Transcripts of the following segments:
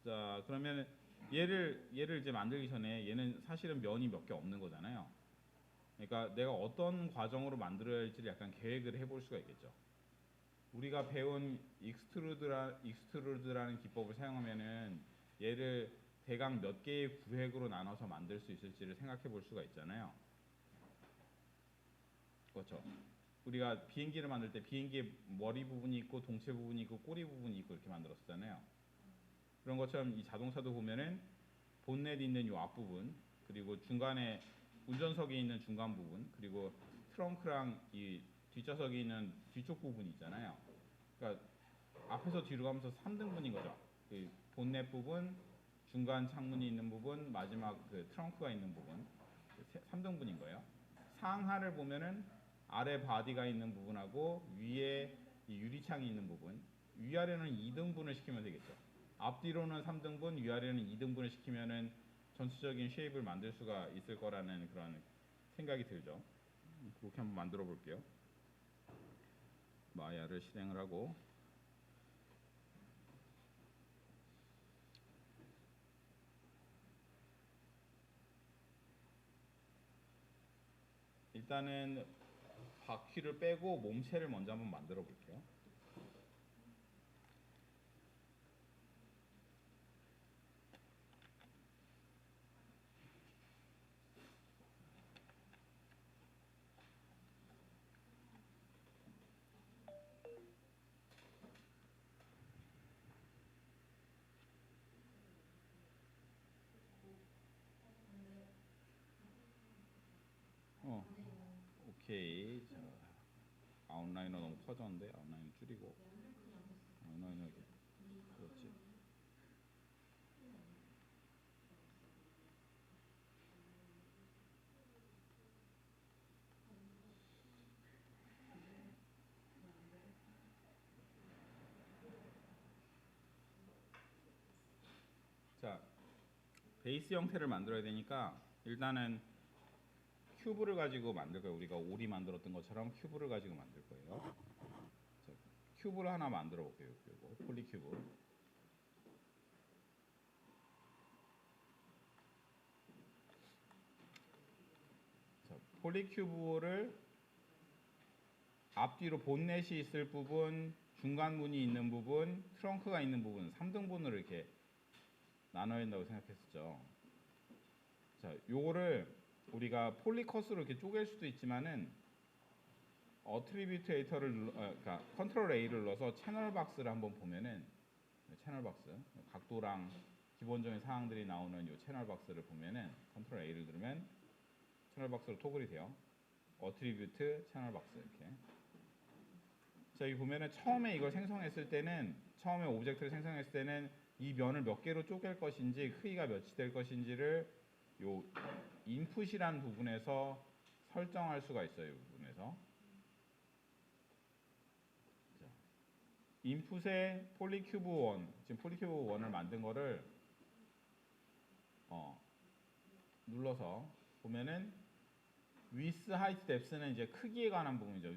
자, 그러면 얘를 이제 만들기 전에 얘는 사실은 면이 몇 개 없는 거잖아요. 그러니까 내가 어떤 과정으로 만들어야 할지를 약간 계획을 해볼 수가 있겠죠. 우리가 배운 익스트루드라는 기법을 사용하면은 얘를 대강 몇 개의 구획으로 나눠서 만들 수 있을지를 생각해 볼 수가 있잖아요. 그렇죠. 우리가 비행기를 만들 때 비행기의 머리 부분이 있고 동체 부분이 있고 꼬리 부분이 있고 이렇게 만들었잖아요. 그런 것처럼 이 자동차도 보면은 본넷 있는 이 앞부분, 그리고 중간에 운전석에 있는 중간 부분, 그리고 트렁크랑 이 뒷좌석에 있는 뒤쪽 부분이 있잖아요. 그러니까 앞에서 뒤로 가면서 3등분인 거죠. 그 본넷 부분, 중간 창문이 있는 부분, 마지막 그 트렁크가 있는 부분, 3등분인 거예요. 상하를 보면은 아래 바디가 있는 부분하고 위에 이 유리창이 있는 부분, 위아래는 2등분을 시키면 되겠죠. 앞뒤로는 3등분, 위아래는 2등분을 시키면은 전체적인 쉐입을 만들 수가 있을 거라는 그런 생각이 들죠. 그렇게 한번 만들어 볼게요. 마야를 실행을 하고, 일단은 바퀴를 빼고 몸체를 먼저 한번 만들어 볼게요. 어, 오케이. 자, 아웃라이너 너무 커졌는데 아웃라이너 줄이고 아웃라이너 이렇게 그렇지. 자, 베이스 형태를 만들어야 되니까 일단은 큐브를 가지고 만들 거예요. 우리가 오리 만들었던 것처럼 큐브를 가지고 만들 거예요. 자, 큐브를 하나 만들어 볼게요. 그리고 폴리큐브. 자, 폴리큐브를 앞뒤로 본넷이 있을 부분, 중간 문이 있는 부분, 트렁크가 있는 부분 3등분으로 이렇게 나눠야 된다고 생각했었죠. 자, 요거를 우리가 폴리커스로 이렇게 쪼갤 수도 있지만은 어트리뷰테이터를 그러니까 컨트롤 A를 눌러서 채널 박스를 한번 보면은 채널 박스 각도랑 기본적인 사항들이 나오는 이 채널 박스를 보면은 컨트롤 A를 누르면 채널 박스로 토글이 돼요. 어트리뷰트 채널 박스 이렇게. 자, 여기 보면은 처음에 이걸 생성했을 때는 처음에 오브젝트를 생성했을 때는 이 면을 몇 개로 쪼갤 것인지 크기가 몇이 될 것인지를 요 인풋이란 부분에서 설정할 수가 있어요. 이 부분에서. 자, 인풋에 폴리큐브 1, 지금 폴리큐브 1을 만든 거를 눌러서 보면은 width, height, depth는 이제 크기에 관한 부분이죠.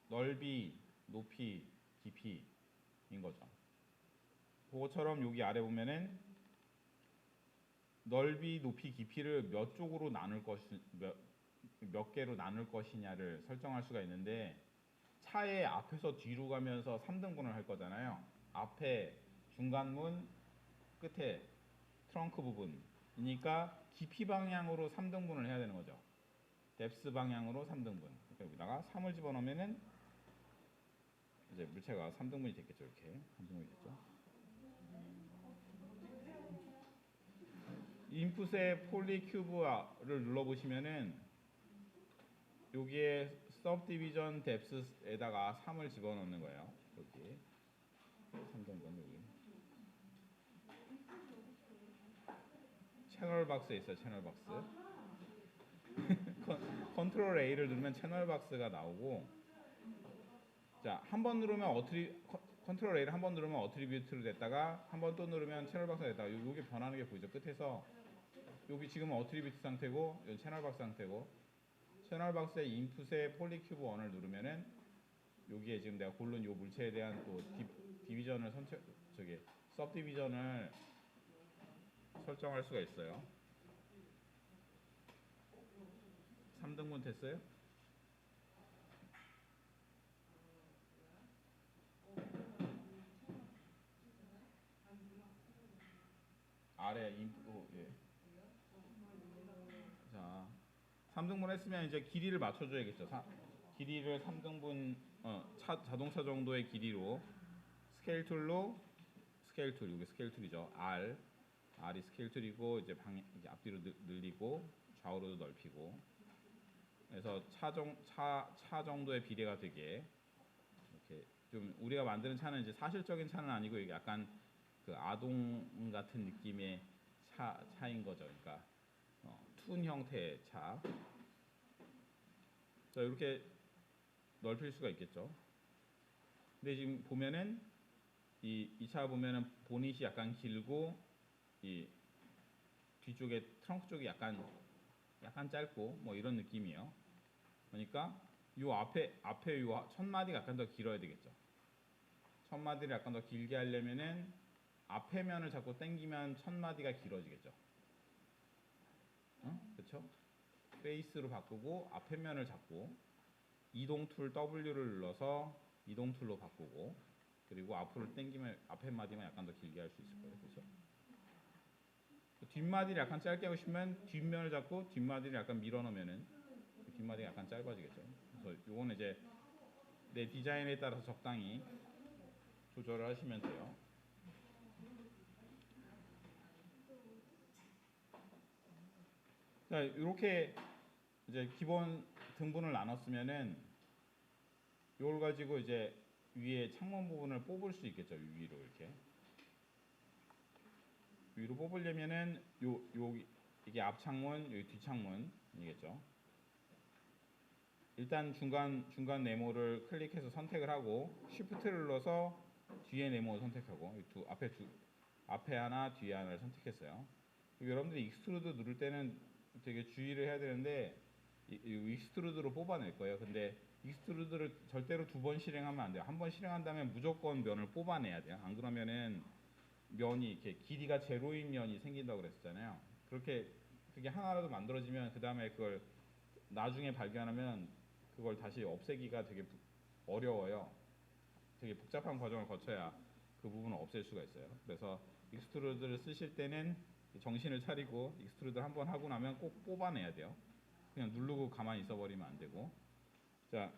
넓이, 높이, 깊이인 거죠. 그것처럼 여기 아래 보면은 넓이, 높이, 깊이를 몇 쪽으로 나눌 것이 몇 개로 나눌 것이냐를 설정할 수가 있는데 차의 앞에서 뒤로 가면서 3등분을 할 거잖아요. 앞에 중간문, 끝에 트렁크 부분이니까 깊이 방향으로 3등분을 해야 되는 거죠. 뎁스 방향으로 3등분. 그러니까 여기다가 3을 집어넣으면은 이제 물체가 3등분이 됐겠죠. 이렇게 3등분이 됐죠. 인풋의 폴리큐브를 눌러보시면은 여기에 subdivision depth에다가 3을 집어넣는 거예요. 여기 3등분 여기 채널 박스에 있어요. 채널 박스. 컨트롤 A를 누르면 채널 박스가 나오고, 자, 한 번 누르면 컨트롤 A를 한 번 누르면 어트리뷰트로 됐다가 한 번 또 누르면 채널 박스가 됐다가 요게 변하는 게 보이죠. 끝에서 여기 지금은 어트리뷰트 상태고 여기 채널 박스 상태고, 채널 박스의 인풋에 폴리큐브 1을 누르면은 여기에 지금 내가 고른 요 물체에 대한 또 디비전을 subdivision을 설정할 수가 있어요. 3등분 됐어요? 아래 인풋 예. 자, 3등분 했으면 이제 길이를 맞춰줘야겠죠. 길이를 3등분 자동차 정도의 길이로 스케일 툴로 스케일 툴 이게 스케일 툴이죠. R이 스케일 툴이고 이제 이제 앞뒤로 늘리고 좌우로도 넓히고 그래서 차 정도의 비례가 되게 이렇게 좀 우리가 만드는 차는 이제 사실적인 차는 아니고 이게 약간 그 아동 같은 느낌의 차인 거죠. 그러니까 툰 형태의 차. 자, 이렇게 넓힐 수가 있겠죠. 근데 지금 보면은 이 차 보면은 보닛이 약간 길고 이 뒤쪽에 트렁크 쪽이 약간 짧고 뭐 이런 느낌이에요. 그러니까 요 앞에 요 첫 마디가 약간 더 길어야 되겠죠. 첫 마디를 약간 더 길게 하려면은 앞에 면을 자꾸 당기면 첫 마디가 길어지겠죠. 그렇죠? 페이스로 바꾸고 앞에 면을 잡고 이동 툴 W를 눌러서 이동 툴로 바꾸고 그리고 앞으로 당기면 앞에 마디만 약간 더 길게 할 수 있을 거예요. 그렇죠? 뒷마디를 약간 짧게 하고 싶으면 뒷면을 잡고 뒷마디를 약간 밀어넣으면은 뒷마디가 약간 짧아지겠죠. 그래서 요거는 이제 내 디자인에 따라서 적당히 조절을 하시면 돼요. 자, 이렇게 이제 기본 등분을 나눴으면은 이걸 가지고 이제 위에 창문 부분을 뽑을 수 있겠죠. 위로 이렇게 위로 뽑으려면은 이게 앞 창문, 여기 뒷 창문이겠죠. 일단 중간 네모를 클릭해서 선택을 하고 Shift를 눌러서 뒤에 네모를 선택하고 앞에 하나 뒤에 하나를 선택했어요. 여러분들이 익스트루드 누를 때는 되게 주의를 해야 되는데 이 익스트루드로 뽑아낼 거예요. 근데 익스트루드를 절대로 2번 실행하면 안 돼요. 한 번 실행한 다음에 무조건 면을 뽑아내야 돼요. 안 그러면은 면이 이렇게 길이가 제로인 면이 생긴다고 그랬잖아요. 그게 하나라도 만들어지면 그 다음에 그걸 나중에 발견하면 그걸 다시 없애기가 되게 어려워요. 되게 복잡한 과정을 거쳐야 그 부분을 없앨 수가 있어요. 그래서 익스트루드를 쓰실 때는 정신을 차리고 익스트루드 한번 하고 나면 꼭 뽑아내야 돼요. 그냥 누르고 가만히 있어버리면 안 되고. 자,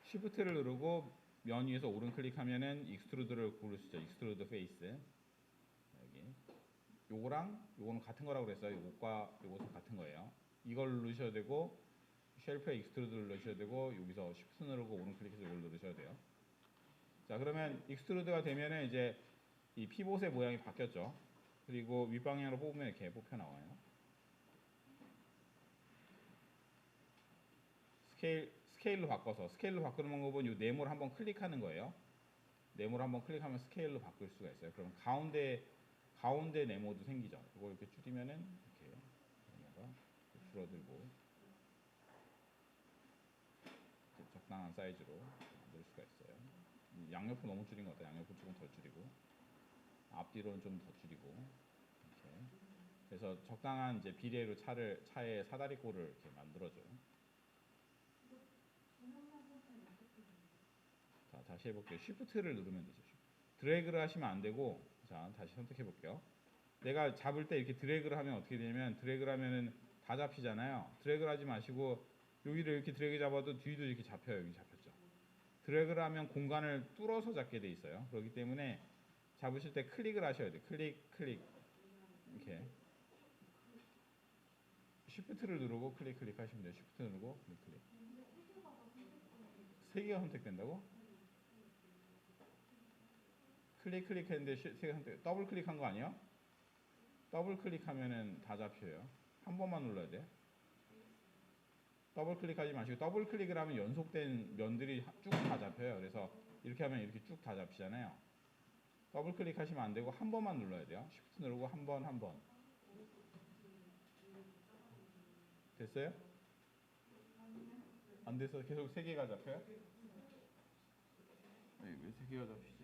Shift를 누르고 면 위에서 오른 클릭하면은 익스트루드를 고를 수 있죠. 익스트루드 페이스. 여기. 요거는 같은 거라고 그랬어요. 요것과 요것은 같은 거예요. 이걸 누르셔야 되고 쉘프에 익스트루드를 누르셔야 되고 여기서 Shift 누르고 오른 클릭해서 이걸 누르셔야 돼요. 자, 그러면 익스트루드가 되면은 이제 이 피봇의 모양이 바뀌었죠. 그리고 윗방향으로 뽑으면 이렇게 뽑혀 나와요. 스케일로 바꾸는 방법은 이 네모를 한번 클릭하는 거예요. 네모를 한번 클릭하면 스케일로 바꿀 수가 있어요. 그럼 가운데 네모도 생기죠. 이걸 이렇게 줄이면은 이렇게 네모가 줄어들고 적당한 사이즈로 만들 수가 있어요. 양옆으로 너무 줄인 것 같아요. 양옆으로 조금 더 줄이고 앞뒤로는 좀 더 줄이고 이렇게. 그래서 적당한 이제 비례로 차의 사다리꼴을 이렇게 만들어줘요. 자, 다시 해볼게요. Shift를 누르면 되죠. 드래그를 하시면 안 되고, 자, 다시 선택해 볼게요. 내가 잡을 때 이렇게 드래그를 하면 어떻게 되냐면, 드래그를 하면은 다 잡히잖아요. 드래그를 하지 마시고, 여기를 이렇게 드래그 잡아도 뒤도 이렇게 잡혀요. 여기 잡혔죠. 드래그를 하면 공간을 뚫어서 잡게 돼 있어요. 그렇기 때문에 잡으실 때 클릭을 하셔야 돼요. 클릭. 이렇게. Shift를 누르고 클릭 하시면 돼요. Shift 누르고 클릭. 세 개가 선택된다고? 클릭했는데 세 개 선택. 더블 클릭한 거 아니야? 더블 클릭하면은 다 잡혀요. 한 번만 눌러야 돼. 더블 클릭하지 마시고 더블 클릭을 하면 연속된 면들이 쭉 다 잡혀요. 그래서 이렇게 하면 이렇게 쭉 다 잡히잖아요. 더블 클릭하시면 안 되고 한 번만 눌러야 돼요. Shift 누르고 한 번. 됐어요? 안 돼서 계속 세 개가 잡혀요? 왜 세 개가 잡히지?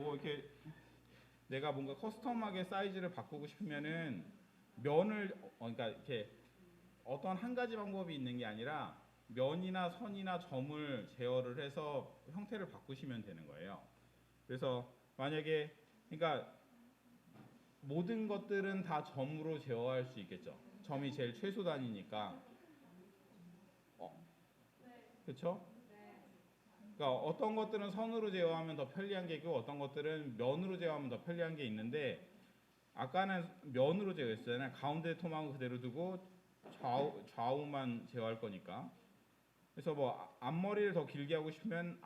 뭐 이렇게 내가 뭔가 커스텀하게 사이즈를 바꾸고 싶으면은 면을 그러니까 이렇게 어떤 한 가지 방법이 있는 게 아니라 면이나 선이나 점을 제어를 해서 형태를 바꾸시면 되는 거예요. 그래서 만약에 그러니까 모든 것들은 다 점으로 제어할 수 있겠죠. 점이 제일 최소 단위니까. 그렇죠? 그러니까 어떤 것들은 선으로 제어하면 더 편리한 게 있고 어떤 것들은 면으로 제어하면 더 편리한 게 있는데 아까는 면으로 제어했잖아요. 가운데 토막은 그대로 두고 좌우만 제어할 거니까. 그래서 뭐 앞머리를 더 길게 하고 싶으면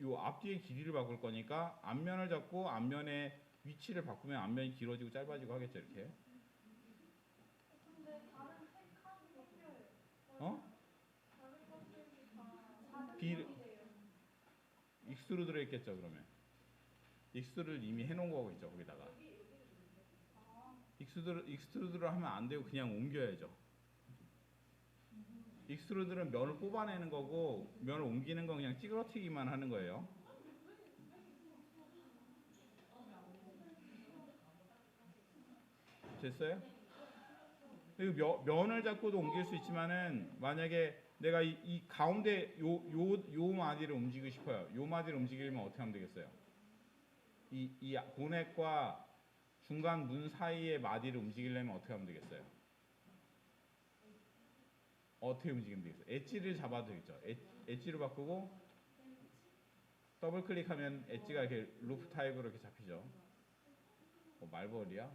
요 앞뒤의 길이를 바꿀 거니까 앞면을 잡고 앞면의 위치를 바꾸면 앞면이 길어지고 짧아지고 하겠죠. 이렇게. 근데 다른 색감이 생겨요. 어? 다른 것들이 다 빌 다른 색이래요. 익스트루드로 했겠죠. 그러면 익스트루드를 이미 해놓은 거고 있죠. 거기다가 익스트루드를 하면 안 되고 그냥 옮겨야죠. 익스트루드는 면을 뽑아내는 거고 면을 옮기는 건 그냥 찌그러뜨기만 하는 거예요. 됐어요? 그리고 면을 잡고도 옮길 수 있지만은 만약에 내가 이 가운데 요 마디를 움직이고 싶어요. 요 마디를 움직이려면 어떻게 하면 되겠어요? 이 보넷과 중간 문 사이의 마디를 움직이려면 어떻게 하면 되겠어요? 어떻게 움직이면 되겠어요? 엣지를 잡아도 되겠죠. 엣지로 바꾸고 더블 클릭하면 엣지가 이렇게 루프 타입으로 이렇게 잡히죠. 말벌이야?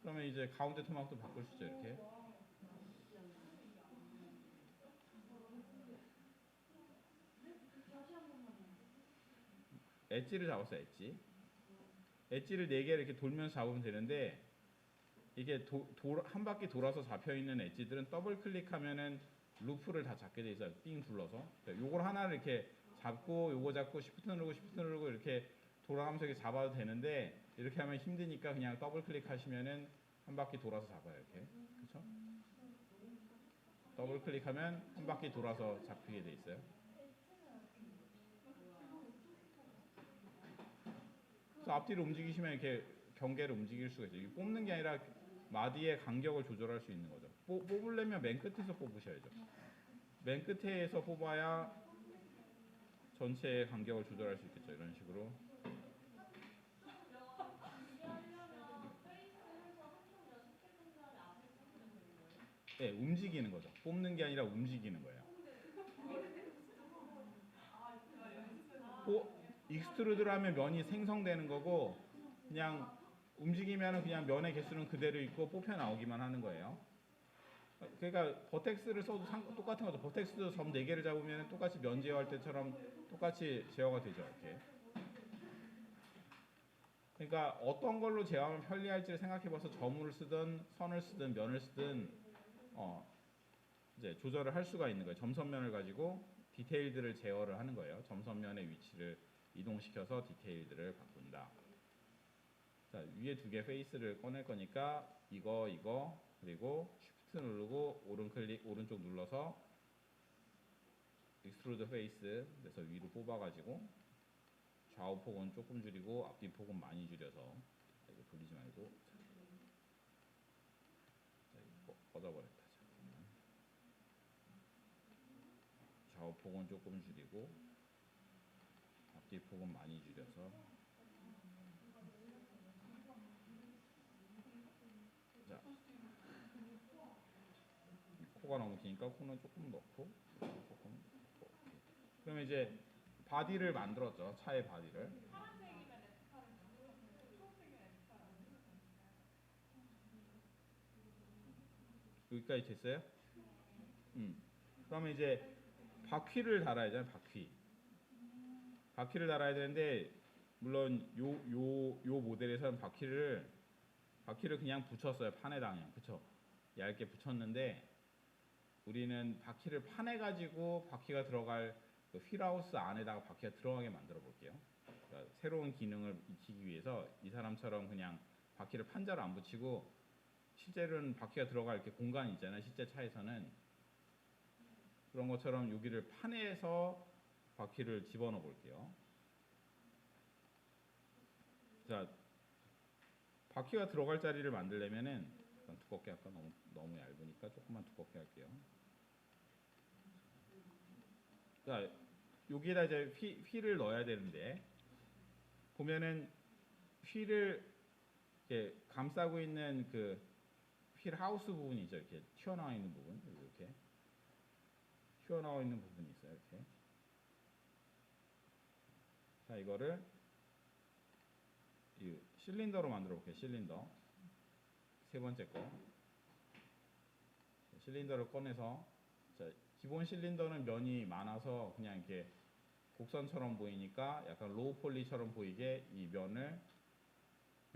그러면 이제 가운데 토막도 바꿀 수 있죠. 이렇게. 엣지를 잡았어요. 엣지를 4개를 이렇게 돌면서 잡으면 되는데 이게 한 바퀴 돌아서 잡혀 있는 엣지들은 더블 클릭하면은 루프를 다 잡게 돼 있어요. 띵 둘러서. 요걸 하나를 이렇게 잡고 요거 잡고 시프트 누르고 이렇게 돌아가면서 이렇게 잡아도 되는데 이렇게 하면 힘드니까 그냥 더블 클릭하시면은 한 바퀴 돌아서 잡아요. 이렇게. 그렇죠? 더블 클릭하면 한 바퀴 돌아서 잡히게 돼 있어요. 그래서 앞뒤로 움직이시면 이렇게 경계를 움직일 수가 있어요. 뽑는 게 아니라 마디의 간격을 조절할 수 있는 거죠. 뽑으려면 맨 끝에서 뽑으셔야죠. 맨 끝에서 뽑아야 전체의 간격을 조절할 수 있겠죠. 이런 식으로. 네, 움직이는 거죠. 뽑는 게 아니라 움직이는 거예요. 익스트루드를 하면 면이 생성되는 거고 그냥 움직이면 그냥 면의 개수는 그대로 있고 뽑혀 나오기만 하는 거예요. 그러니까 버텍스를 써도 똑같은 거죠. 버텍스도 점 4개를 잡으면 똑같이 면 제어할 때처럼 똑같이 제어가 되죠. 이렇게. 그러니까 어떤 걸로 제어하면 편리할지를 생각해봐서 점을 쓰든 선을 쓰든 면을 쓰든 이제 조절을 할 수가 있는 거예요. 점선면을 가지고 디테일들을 제어를 하는 거예요. 점선면의 위치를 이동시켜서 디테일들을 바꾼다. 자, 위에 2개 페이스를 꺼낼 거니까 이거 그리고 쉬프트 누르고 오른쪽 눌러서 익스트루드 페이스 그래서 위로 뽑아가지고 좌우 폭은 조금 줄이고 앞뒤 폭은 많이 줄여서 이거 돌리지 말고 자, 이거 뻗어버렸다. 잠깐만. 좌우 폭은 조금 줄이고 앞뒤 폭은 많이 줄여서 자, 코가 너무 기니까 코는 조금 넣고 조금 넣고 그러면 이제 바디를 만들었죠. 차의 바디를. 여기까지 됐어요? 그러면 이제 바퀴를 달아야 되잖아요. 바퀴를 달아야 되는데 물론 요 모델에서는 바퀴를 그냥 붙였어요. 판에다 그냥. 그쵸? 얇게 붙였는데 우리는 바퀴를 판에 가지고 바퀴가 들어갈 그 휠하우스 안에다가 바퀴가 들어가게 만들어 볼게요. 그러니까 새로운 기능을 익히기 위해서 이 사람처럼 그냥 바퀴를 판자로 안 붙이고 실제로는 바퀴가 들어갈 이렇게 공간이 있잖아요. 실제 차에서는 그런 것처럼 여기를 판에서 바퀴를 집어넣어 볼게요. 자, 바퀴가 들어갈 자리를 만들려면은 일단 두껍게 할까? 너무 얇으니까 조금만 두껍게 할게요. 자, 여기에다 이제 휠을 넣어야 되는데 보면은 휠을 이렇게 감싸고 있는 그 휠 하우스 부분이 죠. 이렇게 튀어나와 있는 부분, 이렇게 튀어나와 있는 부분이 있어요. 이렇게. 자, 이거를 이 실린더로 만들어 볼게요. 실린더. 세 번째 거. 실린더를 꺼내서, 자, 기본 실린더는 면이 많아서 그냥 이렇게 곡선처럼 보이니까 약간 로우 폴리처럼 보이게 이 면을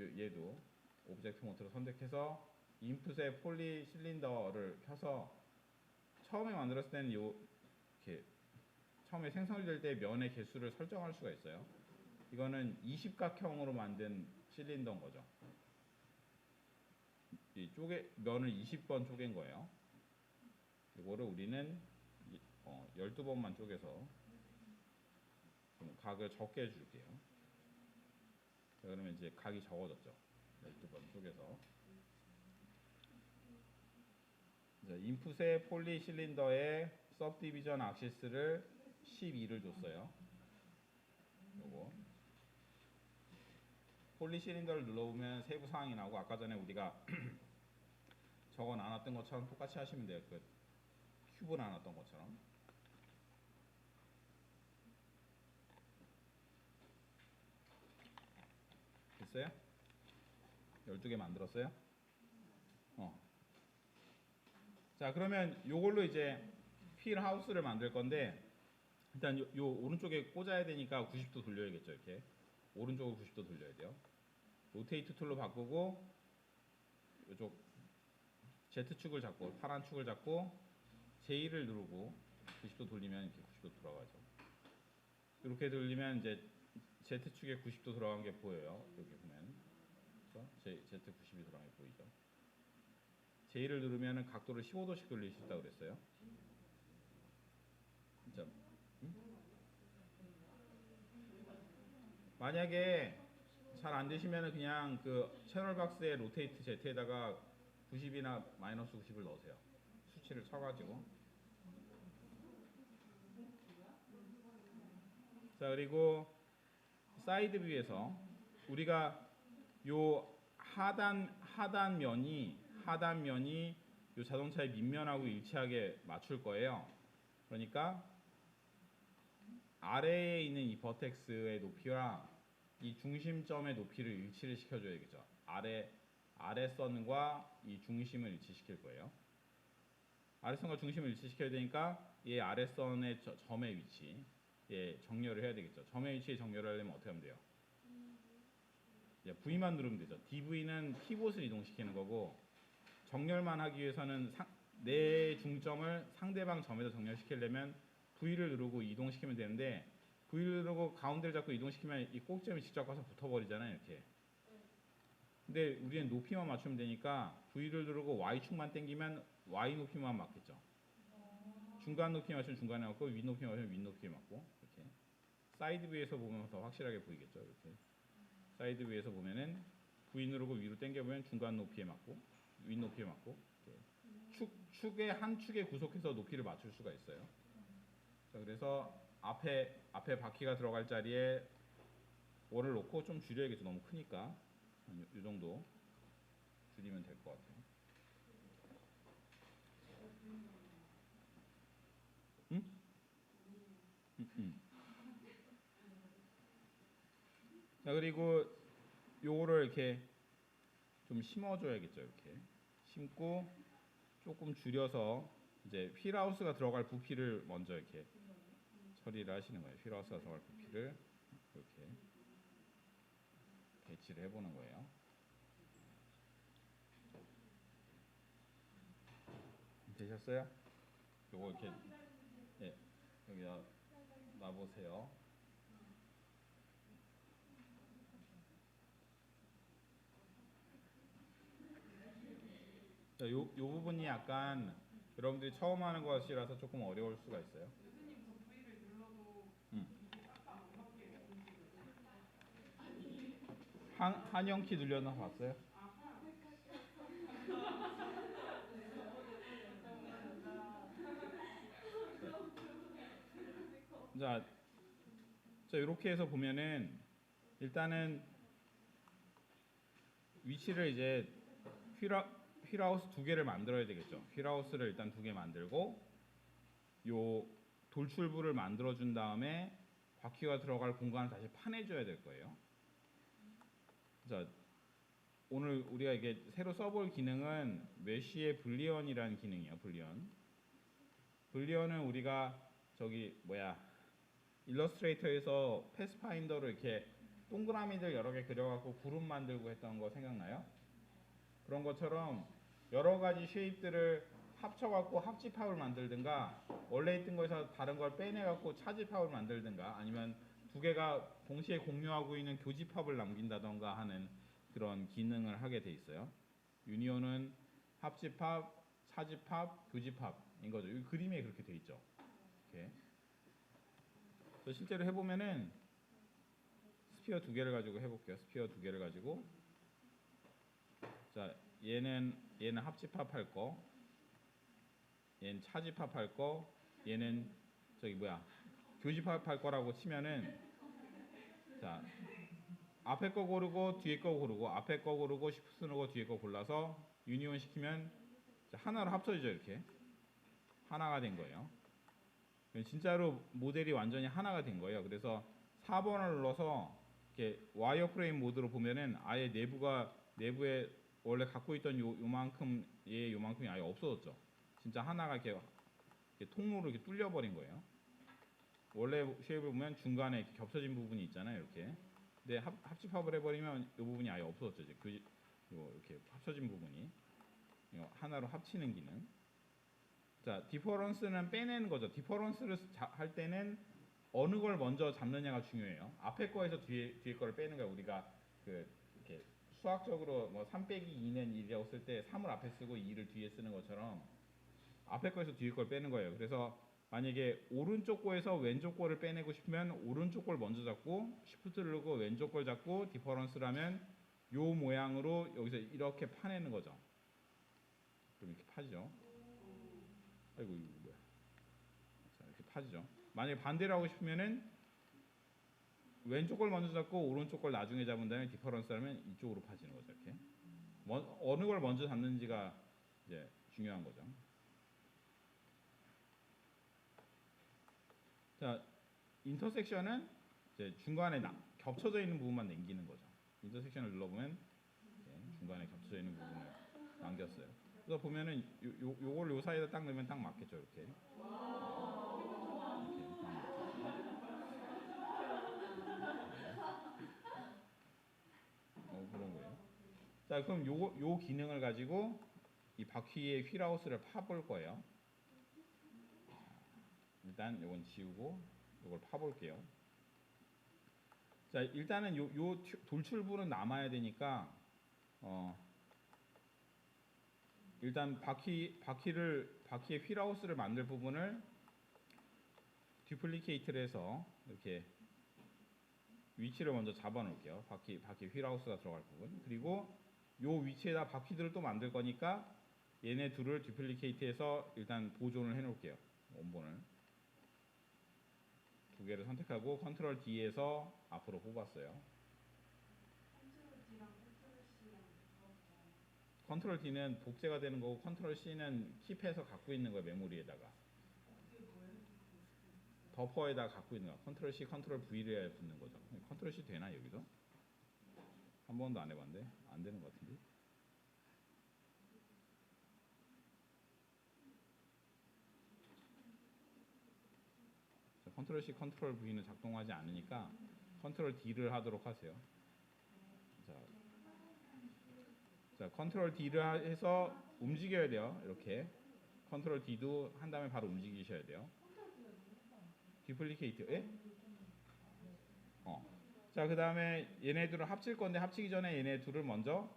얘도 오브젝트 모드로 선택해서 인풋에 폴리 실린더를 켜서 처음에 만들었을 때는 이렇게 처음에 생성될 때 면의 개수를 설정할 수가 있어요. 이거는 20각형으로 만든 실린더인 거죠. 이 면을 20번 쪼갠 거예요. 이거를 우리는 12번만 쪼개서 좀 각을 적게 해줄게요. 그러면 이제 각이 적어졌죠. 12번 쪼개서. 인풋의 폴리 실린더의 सब디비전 악시스를 12를 줬어요. 요거. 폴리 실린더를 눌러보면 세부 사항이 나오고 아까 전에 우리가 적어 나눴던 것처럼 똑같이 하시면 돼요. 그 큐브 나눴던 것처럼. 됐어요? 12개 만들었어요? 자, 그러면 요걸로 이제 휠 하우스를 만들 건데 일단 요 오른쪽에 꽂아야 되니까 90도 돌려야겠죠. 이렇게 오른쪽으로 90도 돌려야 돼요. 로테이트 툴로 바꾸고 이쪽 Z축을 잡고 파란 축을 잡고 J를 누르고 90도 돌리면 이렇게 90도 돌아가죠. 이렇게 돌리면 이제 Z축에 90도 돌아간 게 보여요. 여기 보면 그렇죠? Z 90이 돌아간 게 보이죠. J를 누르면 각도를 15도씩 돌릴 수 있다고 그랬어요. 자, 만약에 잘 안 되시면 그냥 그 채널 박스에 로테이트 Z에다가 90이나 마이너스 90을 넣으세요. 수치를 쳐가지고. 자, 그리고 사이드 뷰에서 우리가 요 하단면이 요 자동차의 밑면하고 일치하게 맞출 거예요. 그러니까 아래에 있는 이 버텍스의 높이와 이 중심점의 높이를 일치를 시켜줘야겠죠. 아래선과 이 중심을 일치시킬 거예요. 아래선과 중심을 일치시켜야 되니까 이 아래선의 점의 위치, 정렬을 해야 되겠죠. 점의 위치에 정렬을 하려면 어떻게 하면 돼요? V만 누르면 되죠. DV는 피봇을 이동시키는 거고 정렬만 하기 위해서는 내 중점을 상대방 점에서 정렬시키려면 V를 누르고 이동시키면 되는데 V를 누르고 가운데를 잡고 이동시키면 이 꼭지점이 직접 가서 붙어버리잖아요. 이렇게. 근데 우리는 높이만 맞추면 되니까 V를 누르고 Y축만 당기면 Y 높이만 맞겠죠. 중간 높이 맞추면 중간에 맞고 윗 높이 맞추면 윗 높이에 맞고 이렇게. 사이드 뷰에서 보면 더 확실하게 보이겠죠. 이렇게. 사이드 뷰에서 보면은 V 누르고 위로 당겨보면 중간 높이에 맞고 윗 높이에 맞고 축의 한 축에 구속해서 높이를 맞출 수가 있어요. 자, 그래서 앞에 바퀴가 들어갈 자리에 월을 놓고 좀 줄여야겠죠. 너무 크니까 이 정도 줄이면 될 것 같아요. 응? 자, 그리고 요거를 이렇게 좀 심어줘야겠죠. 이렇게 심고 조금 줄여서 이제 휠하우스가 들어갈 부피를 먼저 이렇게 처리를 하시는 거예요. 휠하우스가 들어갈 부피를 이렇게 배치를 해보는 거예요. 되셨어요? 요거 이렇게 여기다 놔보세요. 자, 요 부분이 약간 여러분들이 처음 하는 것이라서 조금 어려울 수가 있어요. 한영키 눌려나 봤어요? 자, 이렇게 해서 보면은 일단은 위치를 이제 휠하우스 두 개를 만들어야 되겠죠. 휠하우스를 일단 두 개 만들고 요 돌출부를 만들어 준 다음에 바퀴가 들어갈 공간을 다시 파내줘야 될 거예요. 자, 오늘 우리가 이게 새로 써볼 기능은 메쉬의 불리언이라는 기능이에요. 불리언은 우리가 저기 일러스트레이터에서 패스파인더로 이렇게 동그라미들 여러 개 그려갖고 그룹 만들고 했던 거 생각나요? 그런 것처럼 여러 가지 쉐입들을 합쳐갖고 합집합을 만들든가 원래 있던 거에서 다른 걸 빼내갖고 차집합을 만들든가 아니면 두 개가 동시에 공유하고 있는 교집합을 남긴다던가 하는 그런 기능을 하게 돼 있어요. 유니온은 합집합, 차집합, 교집합인 거죠. 이 그림에 그렇게 돼 있죠. 이렇게. 실제로 해보면은 스피어 두 개를 가지고 해볼게요. 스피어 두 개를 가지고 자 얘는 합집합 할 거, 얘는 차집합 할 거, 얘는 교집합 할 거라고 치면은 자 앞에 거 고르고 뒤에 거 고르고 앞에 거 고르고 시프트 누르고 뒤에 거 골라서 유니온 시키면 하나로 합쳐지죠. 이렇게 하나가 된 거예요. 진짜로 모델이 완전히 하나가 된 거예요. 그래서 4번을 눌러서 이렇게 와이어프레임 모드로 보면은 아예 내부에 원래 갖고 있던 요만큼이 아예 없어졌죠. 진짜 하나가 이렇게 통로로 이렇게 뚫려버린 거예요. 원래 쉐입을 보면 중간에 이렇게 겹쳐진 부분이 있잖아요. 이렇게. 근데 합집합을 해버리면 이 부분이 아예 없어졌죠. 이제 이렇게 합쳐진 부분이 하나로 합치는 기능. 자, 디퍼런스는 빼내는 거죠. 디퍼런스를 할 때는 어느 걸 먼저 잡느냐가 중요해요. 앞에 거에서 뒤에 거를 빼는 거예요. 우리가 이렇게 수학적으로 3 빼기 2는 1이라고 쓸 때 3을 앞에 쓰고 2를 뒤에 쓰는 것처럼 앞에 거에서 뒤에 걸 빼는 거예요. 그래서 만약에 오른쪽 거에서 왼쪽 거를 빼내고 싶으면 오른쪽 걸 먼저 잡고 시프트를 누르고 왼쪽 걸 잡고 디퍼런스라면 요 모양으로 여기서 이렇게 파내는 거죠. 그럼 이렇게 파지죠. 아이고 이거 뭐야? 자, 이렇게 파지죠. 만약에 반대로 하고 싶으면은 왼쪽 걸 먼저 잡고 오른쪽 걸 나중에 잡은 다음에 디퍼런스라면 이쪽으로 파지는 거죠. 이렇게 어느 걸 먼저 잡는지가 이제 중요한 거죠. 자, 인터섹션은 이제 중간에 겹쳐져 있는 부분만 남기는 거죠. 인터섹션을 눌러보면 중간에 겹쳐져 있는 부분을 남겼어요. 그래서 보면은 요걸 요 사이에다 딱 넣으면 딱 맞겠죠. 이렇게. 그런 거예요. 자, 그럼 요 기능을 가지고 이 바퀴의 휠하우스를 파볼 거예요. 일단 요건 지우고 요걸 파볼게요. 자, 일단은 요 돌출부는 남아야 되니까 일단 바퀴의 휠하우스를 만들 부분을 듀플리케이트를 해서 이렇게 위치를 먼저 잡아 놓을게요. 바퀴 휠하우스가 들어갈 부분. 그리고 요 위치에다 바퀴들을 또 만들 거니까 얘네 둘을 듀플리케이트해서 일단 보존을 해 놓을게요. 원본을 두 개를 선택하고 컨트롤 D에서 앞으로 뽑았어요. 컨트롤 D는 복제가 되는 거고 컨트롤 C는 킵해서 갖고 있는 거예요. 메모리에다가 버퍼에다 갖고 있는 거. 컨트롤 C, 컨트롤 V를 붙는 거죠. 컨트롤 C 되나 여기서? 한 번도 안 해봤는데 안 되는 것 같은데. 자, 컨트롤 C, 컨트롤 V는 작동하지 않으니까 컨트롤 D를 하도록 하세요. 자, 컨트롤 D를 해서 움직여야 돼요. 이렇게 컨트롤 D도 한 다음에 바로 움직이셔야 돼요. 듀플리케이트. 예? 자, 그 다음에 얘네 둘을 합칠 건데 합치기 전에 얘네 둘을 먼저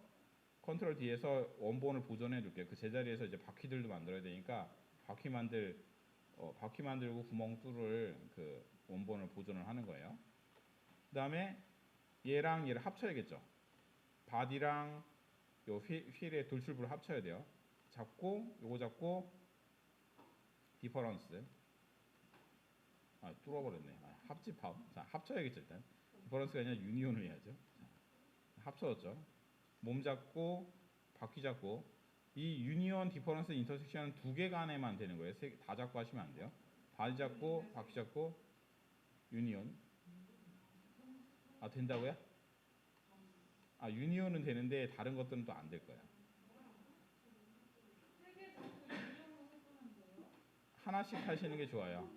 컨트롤 D에서 원본을 보존해 둘게요. 그 제자리에서 이제 바퀴들도 만들어야 되니까 바퀴 만들고 구멍 뚫을 그 원본을 보존을 하는 거예요. 그 다음에 얘랑 얘를 합쳐야겠죠. 바디랑 요 휠의 돌출부를 합쳐야 돼요. 잡고 요거 잡고 디퍼런스. 뚫어버렸네. 합집합. 자, 합쳐야겠죠 일단. 디퍼런스가 아니라 유니온을 해야죠. 자, 합쳐졌죠. 몸 잡고 바퀴 잡고 이 유니온 디퍼런스 인터섹션은 두 개 간에만 되는 거예요. 다 잡고 하시면 안 돼요. 바디 잡고 바퀴 잡고 유니온. 된다고요? 유니온은 되는데 다른 것들은 또 안 될 거야. 하나씩 하시는 게 좋아요.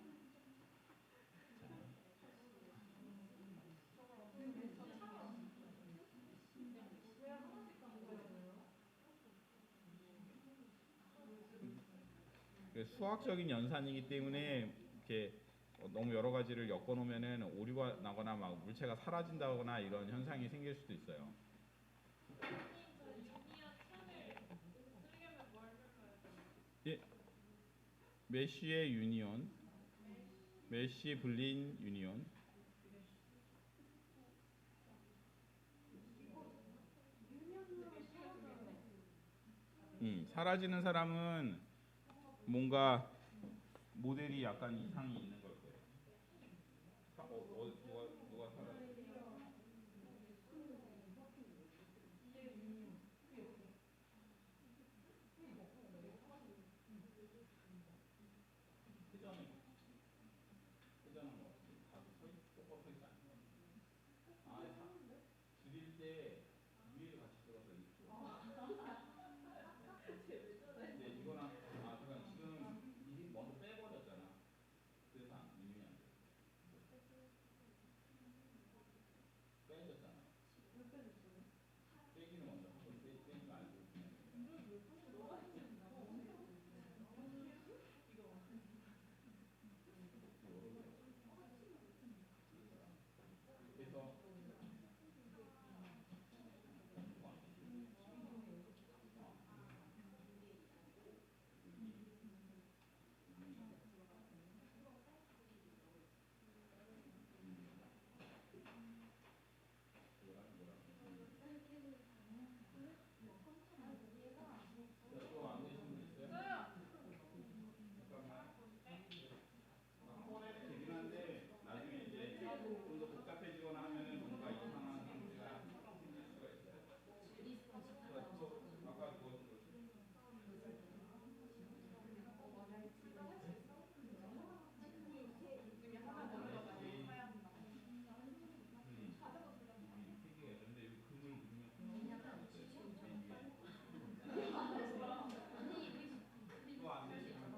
수학적인 연산이기 때문에 이렇게 너무 여러 가지를 엮어 놓으면은 오류가 나거나 막 물체가 사라진다거나 이런 현상이 생길 수도 있어요. 예, 메쉬의 유니온, 메쉬 불린 유니온. 사라지는 사람은 뭔가 모델이 약간 이상이 있는 걸 거예요. 누가 사라져? 회전은 뭐 다 똑바로 서 있지 않나요? 줄일 때 위에 같이 들어서 근데 이거랑 그러니까 지금 이 먼저 빼버렸잖아. 그래서 유님이 안 돼. 빼졌잖아. 빼기는 먼저 하고 빼지 말고 그냥. 그래서 또안 되시는 분 있어요? 잠깐만. 한 번에 되긴 한데 나중에 이제 좀 더 복잡해지거나 하면은 뭔가 이상한 상태가 생길 수가 있어요. 아까 그거 세개가 있는데 이 금을 누르면 또안 되시면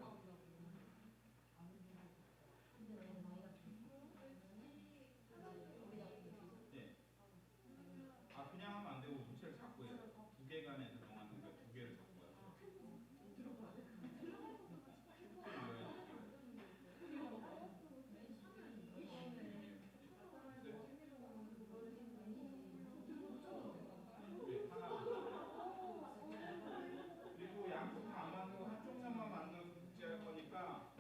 네. 그냥 하면 안 되고 물체를 잡고 해요. 두 개 간에 들어가는 거니까 두 개를 잡고요. 그리고 양쪽 다 안 만들고 한쪽만 만들어서 복제할 거니까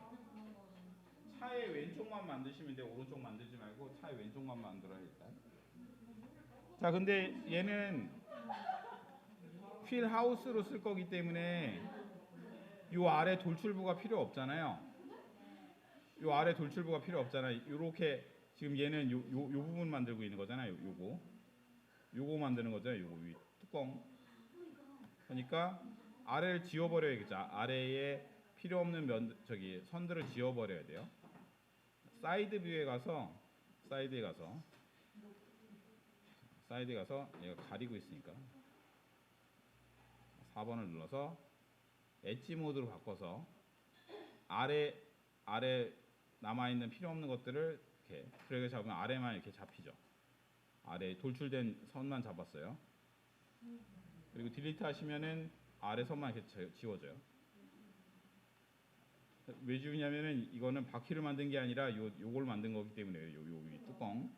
차의 왼쪽만 만드시면 돼요. 오른쪽 만들지 말고 차의 왼쪽만 만들어요 일단. 자, 근데 얘는 휠 하우스로 쓸 거기 때문에 요 아래 돌출부가 필요 없잖아요. 요 아래 돌출부가 필요 없잖아요. 요렇게 지금 얘는 요 부분 만들고 있는 거잖아요. 요거 만드는 거잖아요. 요거 위 뚜껑. 그러니까 아래를 지워버려야겠죠. 아래에 필요 없는 선들을 지워버려야 돼요. 사이드에 가서 얘가 가리고 있으니까 4번을 눌러서 엣지 모드로 바꿔서 아래 남아있는 필요 없는 것들을 이렇게 드래그 잡으면 아래만 이렇게 잡히죠. 아래 돌출된 선만 잡았어요. 그리고 딜리트 하시면은 아래 선만 이렇게 지워져요. 왜 지우냐면은 이거는 바퀴를 만든 게 아니라 요걸 만든 거기 때문에 요 위 뚜껑.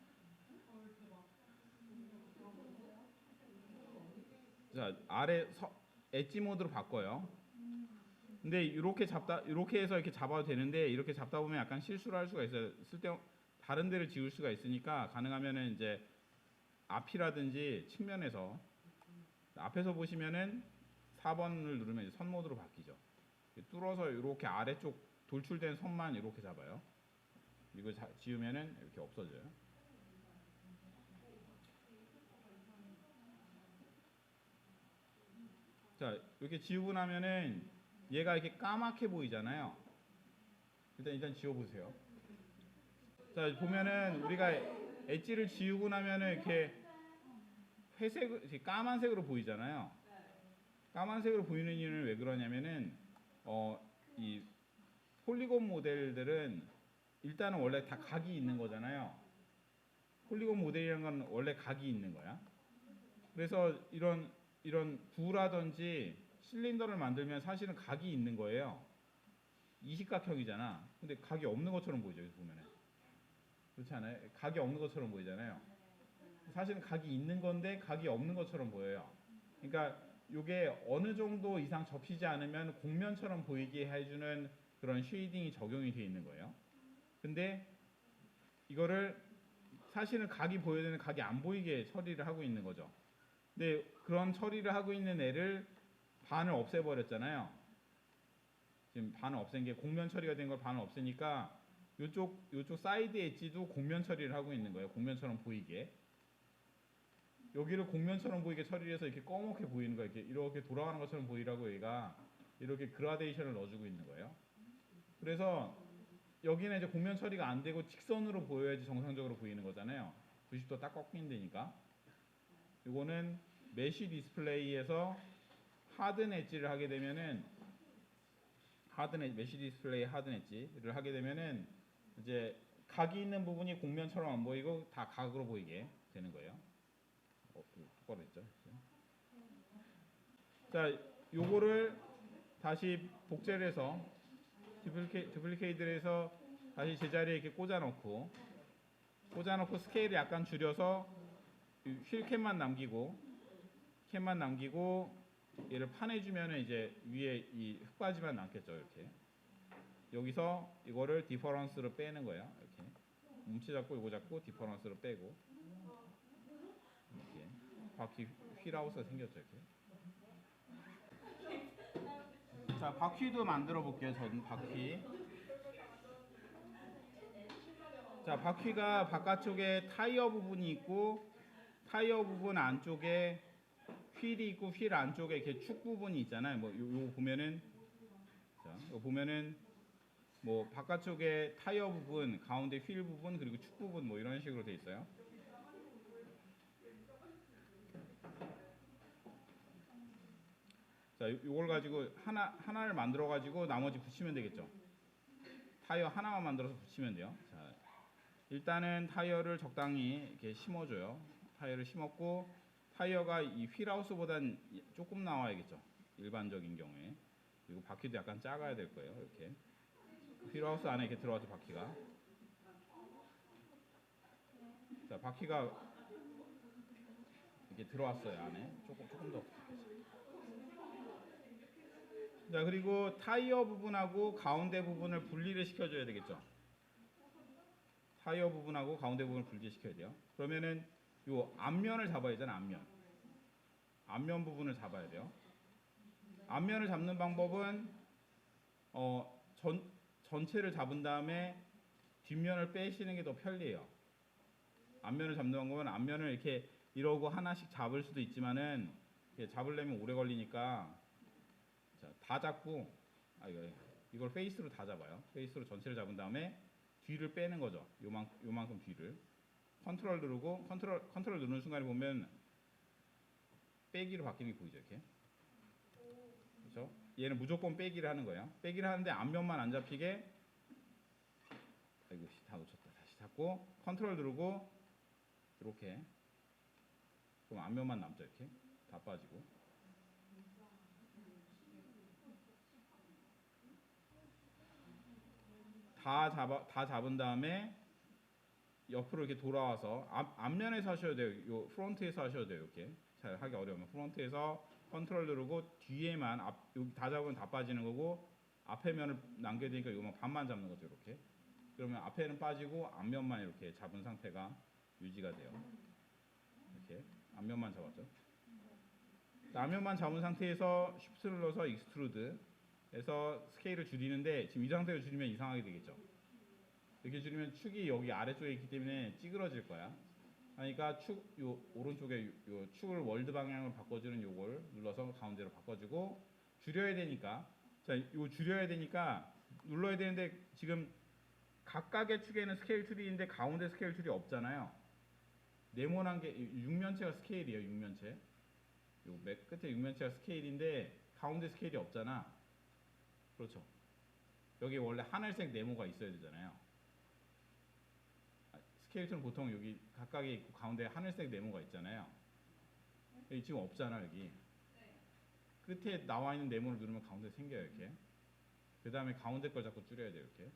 자, 아래 엣지 모드로 바꿔요. 근데 이렇게 해서 이렇게 잡아도 되는데 이렇게 잡다 보면 약간 실수를 할 수가 있어요. 다른 데를 지울 수가 있으니까 가능하면은 이제 앞이라든지 측면에서 앞에서 보시면은 4번을 누르면 이제 선 모드로 바뀌죠. 뚫어서 이렇게 아래쪽 돌출된 선만 이렇게 잡아요. 이거 지우면은 이렇게 없어져요. 자, 이렇게 지우고 나면은 얘가 이렇게 까맣게 보이잖아요. 일단 지워보세요. 자, 보면은 우리가 엣지를 지우고 나면은 이렇게 회색, 까만색으로 보이잖아요. 까만색으로 보이는 이유는 왜 그러냐면은 이 폴리곤 모델들은 일단은 원래 다 각이 있는 거잖아요. 폴리곤 모델이라는 건 원래 각이 있는 거야. 그래서 이런 구라든지 실린더를 만들면 사실은 각이 있는 거예요. 이식각형이잖아. 근데 각이 없는 것처럼 보이죠. 여기서 보면은. 그렇지 않아요? 각이 없는 것처럼 보이잖아요. 사실은 각이 있는 건데 각이 없는 것처럼 보여요. 그러니까 이게 어느 정도 이상 접히지 않으면 곡면처럼 보이게 해주는 그런 쉐이딩이 적용이 되어 있는 거예요. 근데 이거를 사실은 각이 보여야 되는 각이 안 보이게 처리를 하고 있는 거죠. 근데 그런 처리를 하고 있는 애를 반을 없애버렸잖아요. 지금 반을 없앤 게 곡면 처리가 된 걸 반을 없애니까 요쪽 사이드 엣지도 곡면 처리를 하고 있는 거예요. 곡면처럼 보이게. 여기를 곡면처럼 보이게 처리를 해서 이렇게 검게 보이는 거예요. 이렇게 돌아가는 것처럼 보이라고 얘가 이렇게 그라데이션을 넣어주고 있는 거예요. 그래서 여기는 이제 곡면 처리가 안 되고 직선으로 보여야지 정상적으로 보이는 거잖아요. 90도 딱 꺾인 데니까. 이거는 메쉬 디스플레이에서 하든 엣지를 하게 되면은 메쉬 디스플레이 하든 엣지를 하게 되면은 이제 각이 있는 부분이 곡면처럼 안 보이고 다 각으로 보이게 되는 거예요. 똑바로 했죠. 자, 요거를 다시 복제를 해서 드플리케이트를 해서 다시 제자리에 이렇게 꽂아놓고 스케일을 약간 줄여서 휠캡만 남기고 얘를 파내주면은 이제 위에 이 흙바지만 남겠죠. 이렇게 여기서 이거를 디퍼런스로 빼는 거예요. 이렇게 뭉치 잡고 이거 잡고 디퍼런스로 빼고 이렇게 바퀴 휠하우스가 생겼죠. 이렇게. 자, 바퀴도 만들어 볼게요. 저는 바퀴. 자, 바퀴가 바깥쪽에 타이어 부분이 있고 타이어 부분 안쪽에 휠이 있고 휠 안쪽에 이렇게 축 부분이 있잖아요. 뭐 요 보면은 요 보면은 뭐 바깥쪽에 타이어 부분, 가운데 휠 부분, 그리고 축 부분 뭐 이런 식으로 돼 있어요. 자, 요걸 가지고 하나를 만들어 가지고 나머지 붙이면 되겠죠. 타이어 하나만 만들어서 붙이면 돼요. 자, 일단은 타이어를 적당히 이렇게 심어줘요. 타이어를 심었고 타이어가 이 휠하우스보단 조금 나와야겠죠. 일반적인 경우에. 그리고 바퀴도 약간 작아야 될 거예요. 이렇게 휠하우스 안에 이렇게 들어와서 바퀴가. 자, 바퀴가 이렇게 들어왔어요. 안에 조금 더. 자, 그리고 타이어 부분하고 가운데 부분을 분리를 시켜줘야 되겠죠. 타이어 부분하고 가운데 부분을 분리시켜야 돼요. 그러면은 요 앞면을 잡아야 되잖아. 앞면 부분을 잡아야 돼요. 앞면을 잡는 방법은 전체를 잡은 다음에 뒷면을 빼시는 게 더 편리해요. 앞면을 잡는 방법은 앞면을 이렇게 이러고 하나씩 잡을 수도 있지만은 잡으려면 오래 걸리니까 자, 다 잡고 이걸 페이스로 다 잡아요. 페이스로 전체를 잡은 다음에 뒤를 빼는 거죠. 요만큼 뒤를 컨트롤 누르고 컨트롤 누르는 순간에 보면 빼기로 바뀌는 게 보이죠. 이렇게. 그렇죠? 얘는 무조건 빼기를 하는 거예요. 빼기를 하는데 앞면만 안 잡히게 아이고 다 놓쳤다. 다시 잡고 컨트롤 누르고 이렇게 그럼 앞면만 남죠. 이렇게 다 빠지고 다 잡은 다음에 옆으로 이렇게 돌아와서 앞면에서 하셔야 돼요. 요 프론트에서 하셔야 돼요. 이렇게 잘 하기 어려우면 프론트에서 컨트롤 누르고 뒤에만 여기 다 잡으면 다 빠지는 거고 앞에 면을 남겨야 되니까 이거만 반만 잡는 거죠. 이렇게 그러면 앞에는 빠지고 앞면만 이렇게 잡은 상태가 유지가 돼요. 이렇게 앞면만 잡았죠. 앞면만 잡은 상태에서 쉬프트를 눌러서 익스트루드에서 스케일을 줄이는데 지금 이 상태로 줄이면 이상하게 되겠죠. 이렇게 줄이면 축이 여기 아래쪽에 있기 때문에 찌그러질 거야. 그러니까 요 오른쪽에 요 축을 월드 방향으로 바꿔주는 요걸 눌러서 가운데로 바꿔주고 줄여야 되니까 요 줄여야 되니까 눌러야 되는데 지금 각각의 축에는 스케일 툴이 있는데 가운데 스케일 툴이 없잖아요. 네모난 게 육면체가 스케일이에요. 육면체. 요 맨 끝에 육면체가 스케일인데 가운데 스케일이 없잖아. 그렇죠. 여기 원래 하늘색 네모가 있어야 되잖아요. 스케일 툴은 보통 여기 각각에 있고 가운데 하늘색 네모가 있잖아요. 여기 지금 없잖아 여기. 끝에 나와 있는 네모를 누르면 가운데 생겨요 이렇게. 그 다음에 가운데 걸 자꾸 줄여야 돼요 이렇게.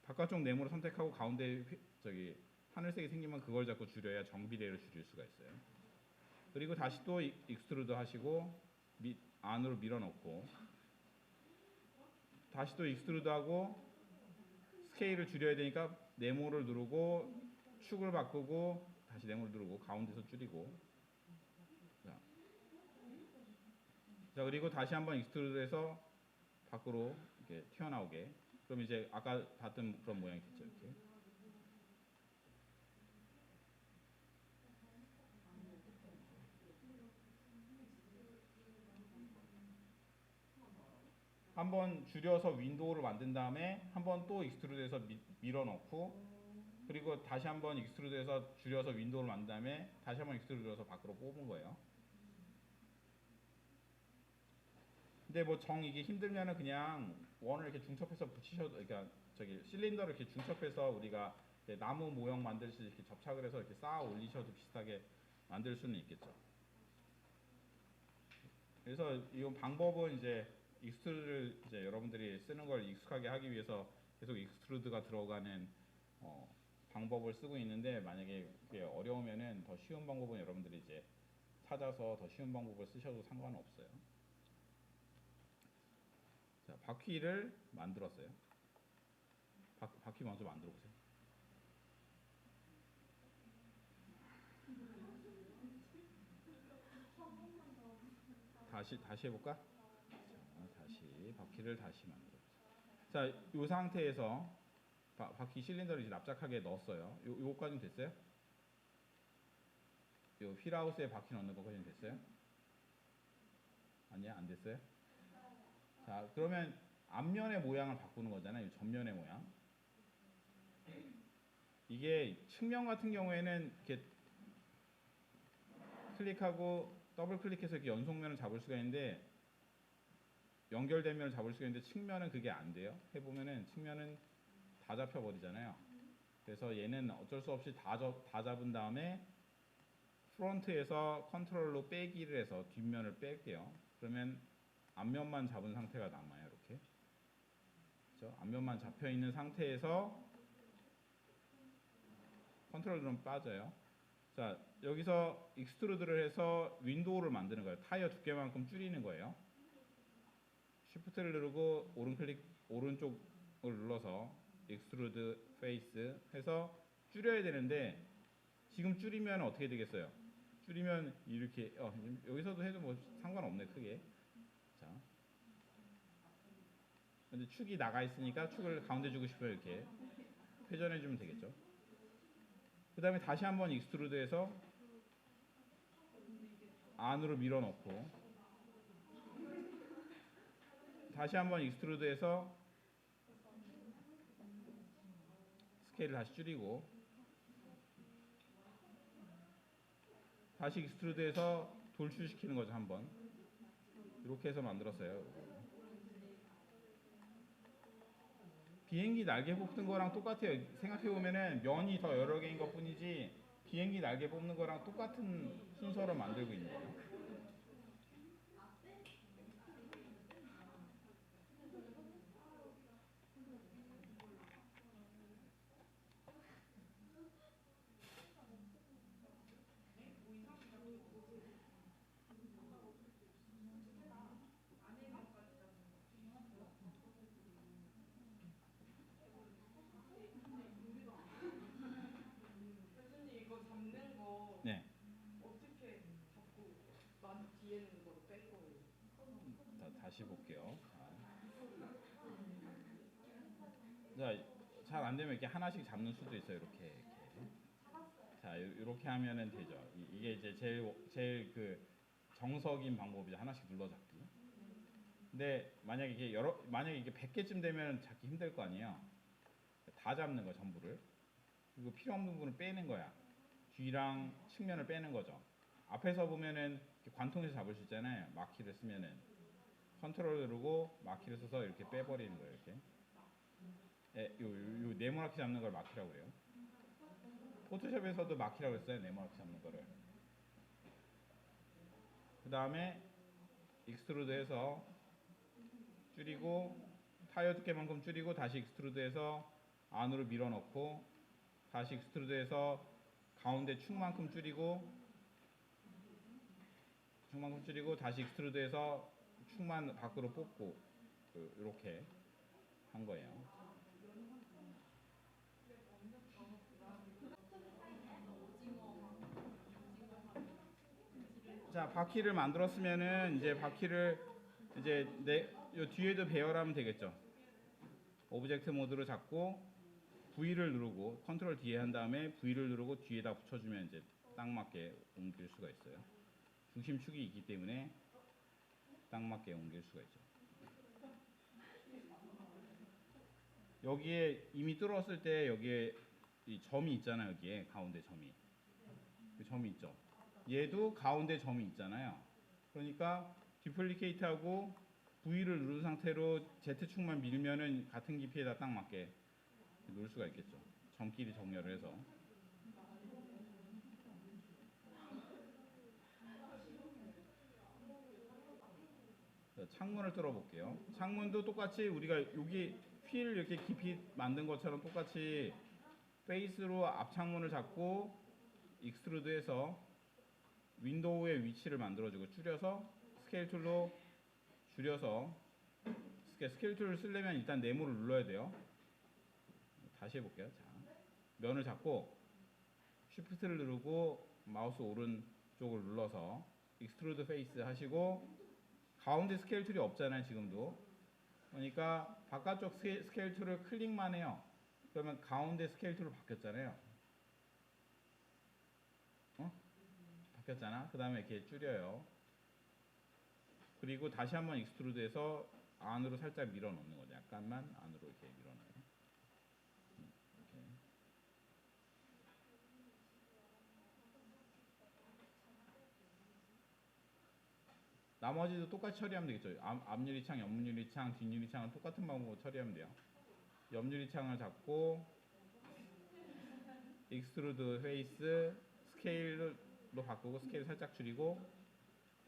바깥쪽 네모를 선택하고 가운데 저기 하늘색이 생기면 그걸 자꾸 줄여야 정비례로 줄일 수가 있어요. 그리고 다시 또 익스트루드 하시고 안으로 밀어넣고 다시 또 익스트루드 하고 스케일을 줄여야 되니까 네모를 누르고 축을 바꾸고 다시 네모를 누르고 가운데서 줄이고 자 그리고 다시 한번 익스트루드해서 밖으로 이렇게 튀어나오게. 그럼 이제 아까 봤던 그런 모양이 됐죠 이렇게. 한번 줄여서 윈도우를 만든 다음에 한번 또 익스트루드해서 밀어넣고 그리고 다시 한번 익스트루드해서 줄여서 윈도우를 만든 다음에 다시 한번 익스트루드해서 밖으로 뽑은 거예요. 근데 뭐 이게 힘들면은 그냥 원을 이렇게 중첩해서 붙이셔도 그러니까 저기 실린더를 이렇게 중첩해서 우리가 나무 모형 만들듯이 이렇게 접착을 해서 이렇게 쌓아 올리셔도 비슷하게 만들 수는 있겠죠. 그래서 이 방법은 이제 익스트루드를 이제 여러분들이 쓰는 걸 익숙하게 하기 위해서 계속 익스트루드가 들어가는 방법을 쓰고 있는데 만약에 그게 어려우면은 더 쉬운 방법은 여러분들이 이제 찾아서 더 쉬운 방법을 쓰셔도 상관없어요. 자, 바퀴를 만들었어요. 바퀴 먼저 만들어 보세요. 다시 해볼까? 자, 다시 바퀴를 다시 만들어 보세요. 자, 이 상태에서 바퀴 실린더를 이제 납작하게 넣었어요. 요거까지는 됐어요? 요 휠하우스에 바퀴 넣는 거까지는 됐어요? 아니야, 안 됐어요? 자, 그러면 앞면의 모양을 바꾸는 거잖아요. 이 전면의 모양. 이게 측면 같은 경우에는 이렇게 클릭하고 더블 클릭해서 이렇게 연속면을 잡을 수가 있는데 연결된 면을 잡을 수가 있는데 측면은 그게 안 돼요. 해보면은 측면은 다 잡혀 버리잖아요. 그래서 얘는 어쩔 수 없이 다 잡은 다음에 프론트에서 컨트롤로 빼기를 해서 뒷면을 뺄게요. 그러면 앞면만 잡은 상태가 남아요. 이렇게. 그렇죠? 앞면만 잡혀 있는 상태에서 컨트롤 좀 빠져요. 자, 여기서 익스트루드를 해서 윈도우를 만드는 거예요. 타이어 두께만큼 줄이는 거예요. 쉬프트를 누르고 오른쪽을 눌러서 익스트루드 페이스 해서 줄여야 되는데 지금 줄이면 어떻게 되겠어요? 줄이면 이렇게 여기서도 해도 뭐 상관없네 크게. 자, 근데 축이 나가 있으니까 축을 가운데 주고 싶어요. 이렇게 회전해 주면 되겠죠. 그 다음에 다시 한번 익스트루드해서 안으로 밀어넣고 다시 한번 익스트루드해서 스케일을 다시 줄이고 다시 익스트루드해서 돌출시키는 거죠. 한번 이렇게 해서 만들었어요. 비행기 날개 뽑는 거랑 똑같아요. 생각해보면은 면이 더 여러 개인 것 뿐이지 비행기 날개 뽑는 거랑 똑같은 순서로 만들고 있는 거예요. 네. 다시 볼게요. 자, 잘 안 되면 이렇게 하나씩 잡는 수도 있어요. 이렇게. 자, 이렇게 하면은 되죠. 이게 이제 제일 그 정석인 방법이죠. 하나씩 눌러잡기. 근데 만약에 이게 100개쯤 되면 잡기 힘들 거 아니에요. 다 잡는 거 전부를. 그리고 필요 없는 부분을 빼는 거야. 뒤랑 측면을 빼는 거죠. 앞에서 보면은 관통해서 잡을 수 있잖아요. 마키를 쓰면은 컨트롤 누르고 마키를 써서 이렇게 빼버리는 거예요. 이렇게. 요 네모나게 잡는 걸 마키라고 그래요. 포토샵에서도 마키라고 했어요. 네모나게 잡는 거를. 그 다음에 익스트루드해서 줄이고 타이어 두께만큼 줄이고 다시 익스트루드해서 안으로 밀어넣고 다시 익스트루드해서 가운데 축만큼 줄이고 다시 익스트루드해서 축만 밖으로 뽑고 이렇게 한 거예요. 자, 바퀴를 만들었으면은 이제 바퀴를 이제 요 뒤에도 배열하면 되겠죠. 오브젝트 모드로 잡고 V를 누르고 컨트롤 D에 한 다음에 V를 누르고 뒤에다 붙여주면 이제 딱 맞게 옮길 수가 있어요. 중심축이 있기 때문에 딱 맞게 옮길 수가 있죠. 여기에 이미 뚫었을 때 여기에 이 점이 있잖아요. 여기에 가운데 점이. 그 점이 있죠. 얘도 가운데 점이 있잖아요. 그러니까 디플리케이트하고 V를 누른 상태로 Z축만 밀면은 같은 깊이에다 딱 맞게 놓을 수가 있겠죠. 점끼리 정렬을 해서. 자, 창문을 뚫어 볼게요. 창문도 똑같이 우리가 여기 휠 이렇게 깊이 만든 것처럼 똑같이 페이스로 앞 창문을 잡고 익스트루드해서 윈도우의 위치를 만들어주고 줄여서 스케일 툴로 줄여서 스케일 툴을 쓰려면 일단 네모를 눌러야 돼요. 다시 해볼게요. 자, 면을 잡고 쉬프트를 누르고 마우스 오른쪽을 눌러서 익스트루드 페이스 하시고 가운데 스케일 툴이 없잖아요. 지금도. 그러니까 바깥쪽 스케일 툴을 클릭만 해요. 그러면 가운데 스케일 툴로 바뀌었잖아요. 바뀌었잖아. 그 다음에 이렇게 줄여요. 그리고 다시 한번 익스트루드해서 안으로 살짝 밀어 넣는 거죠. 약간만 안으로 이렇게 밀어 넣어요. 이렇게. 나머지도 똑같이 처리하면 되겠죠. 앞유리창, 옆유리창, 뒷유리창은 똑같은 방법으로 처리하면 돼요. 옆유리창을 잡고 익스트루드 페이스 스케일로 바꾸고 스케일 살짝 줄이고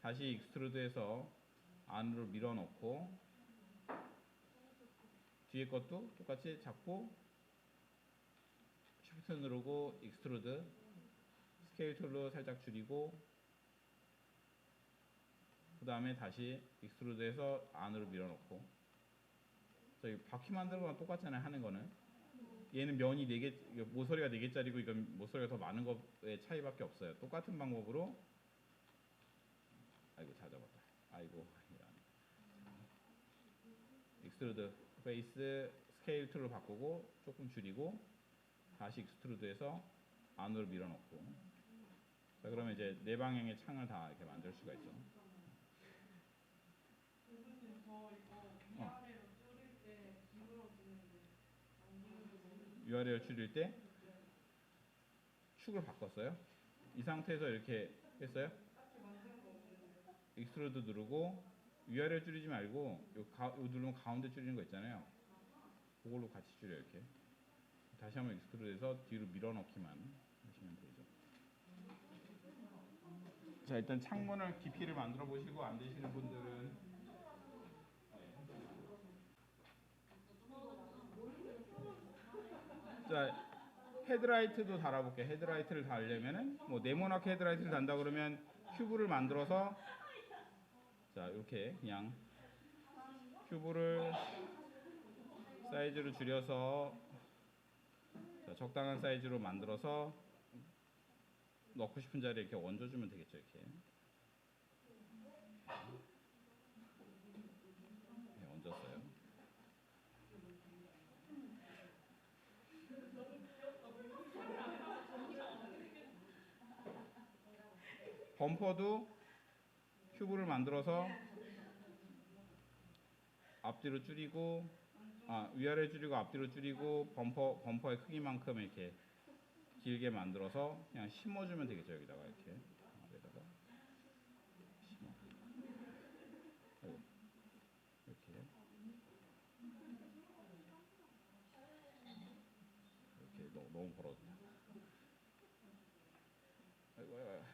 다시 익스트루드해서 안으로 밀어넣고 뒤에 것도 똑같이 잡고 쉬프트 누르고 익스트루드 스케일 툴로 살짝 줄이고 그 다음에 다시 익스트루드해서 안으로 밀어넣고 저희 바퀴 만드는 거랑 똑같잖아요. 하는 거는 얘는 면이 4개 모서리가 4개짜리고 이건 모서리가 더 많은 것의 차이밖에 없어요. 똑같은 방법으로 아이고 다 잡았다. 아이고 익스트루드 페이스 스케일 툴로 바꾸고 조금 줄이고 다시 익스트루드해서 안으로 밀어넣고 자 그러면 이제 네 방향의 창을 다 이렇게 만들 수가 있죠. URL 줄일 때 축을 바꿨어요. 이 상태에서 이렇게 했어요. 익스트루드 누르고 URL 줄이지 말고 요 누르면 가운데 줄이는 거 있잖아요. 그걸로 같이 줄여요. 이렇게 다시 한번 익스트루드해서 뒤로 밀어넣기만 하시면 되죠. 자 일단 창문을 깊이를 만들어 보시고 안 되시는 분들은 자 헤드라이트도 달아볼게요. 헤드라이트를 달려면은 뭐 네모나게 헤드라이트를 단다 그러면 큐브를 만들어서 자 이렇게 그냥 큐브를 사이즈를 줄여서 자, 적당한 사이즈로 만들어서 넣고 싶은 자리에 이렇게 얹어주면 되겠죠. 이렇게 범퍼도 큐브를 만들어서 앞뒤로 줄이고 위아래 줄이고 앞뒤로 줄이고 범퍼의 크기만큼 이렇게 길게 만들어서 그냥 심어주면 되겠죠. 여기다가 이렇게 아래다가 심어. 이렇게 너무 벌어졌다. 아이고, 아이고.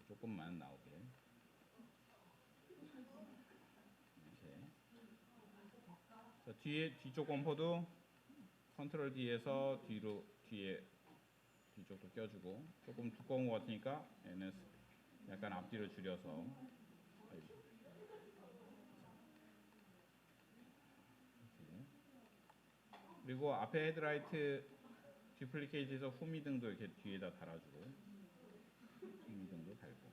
조금만 나오게. 이렇게. 자, 뒤쪽 범퍼도 컨트롤 D에서 뒤쪽도 껴주고 조금 두꺼운 것 같으니까 얘는 약간 앞뒤로 줄여서 그리고 앞에 헤드라이트 디플리케이트해서 후미등도 이렇게 뒤에다 달아주고 후미등도 달고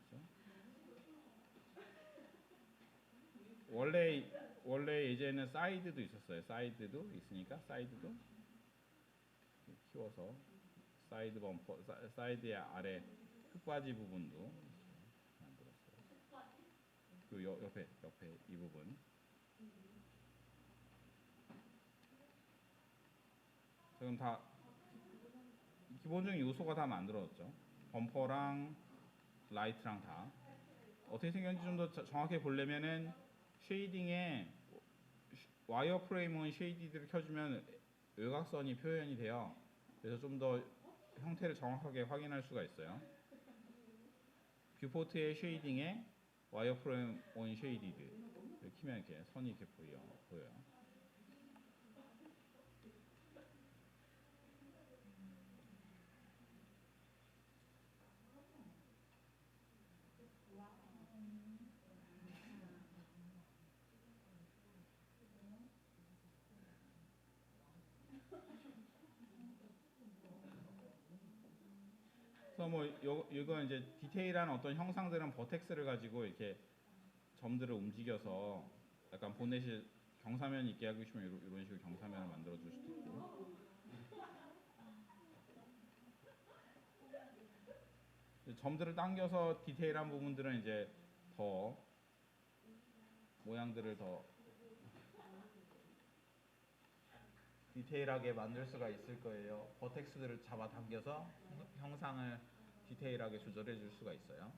그렇죠? 원래 예전에는 사이드도 있었어요. 사이드도 있으니까 사이드도 키워서 사이드 범퍼 사이드의 아래 흙바지 부분도 만들었어요. 그 옆에 이 부분. 지금 다 기본적인 요소가 다 만들어졌죠. 범퍼랑 라이트랑 다. 어떻게 생겼는지 좀 더 정확하게 보려면은 쉐이딩에 와이어 프레임은 쉐이디드를 켜주면 외곽선이 표현이 돼요. 그래서 좀 더 형태를 정확하게 확인할 수가 있어요. 뷰포트의 쉐이딩에 와이어 프레임 온 쉐이디드 이렇게 키면 이렇게 선이 이렇게 보여요. 그래서 뭐 이건 이제 디테일한 어떤 형상들은 버텍스를 가지고 이렇게 점들을 움직여서 약간 보넷이 경사면 있게 하고 싶으면 이런 식으로 경사면을 만들어 줄 수도 있고. 점들을 당겨서 디테일한 부분들은 이제 더 모양들을 더 디테일하게 만들 수가 있을 거예요. 버텍스들을 잡아당겨서 형상을 디테일하게 조절해 줄 수가 있어요.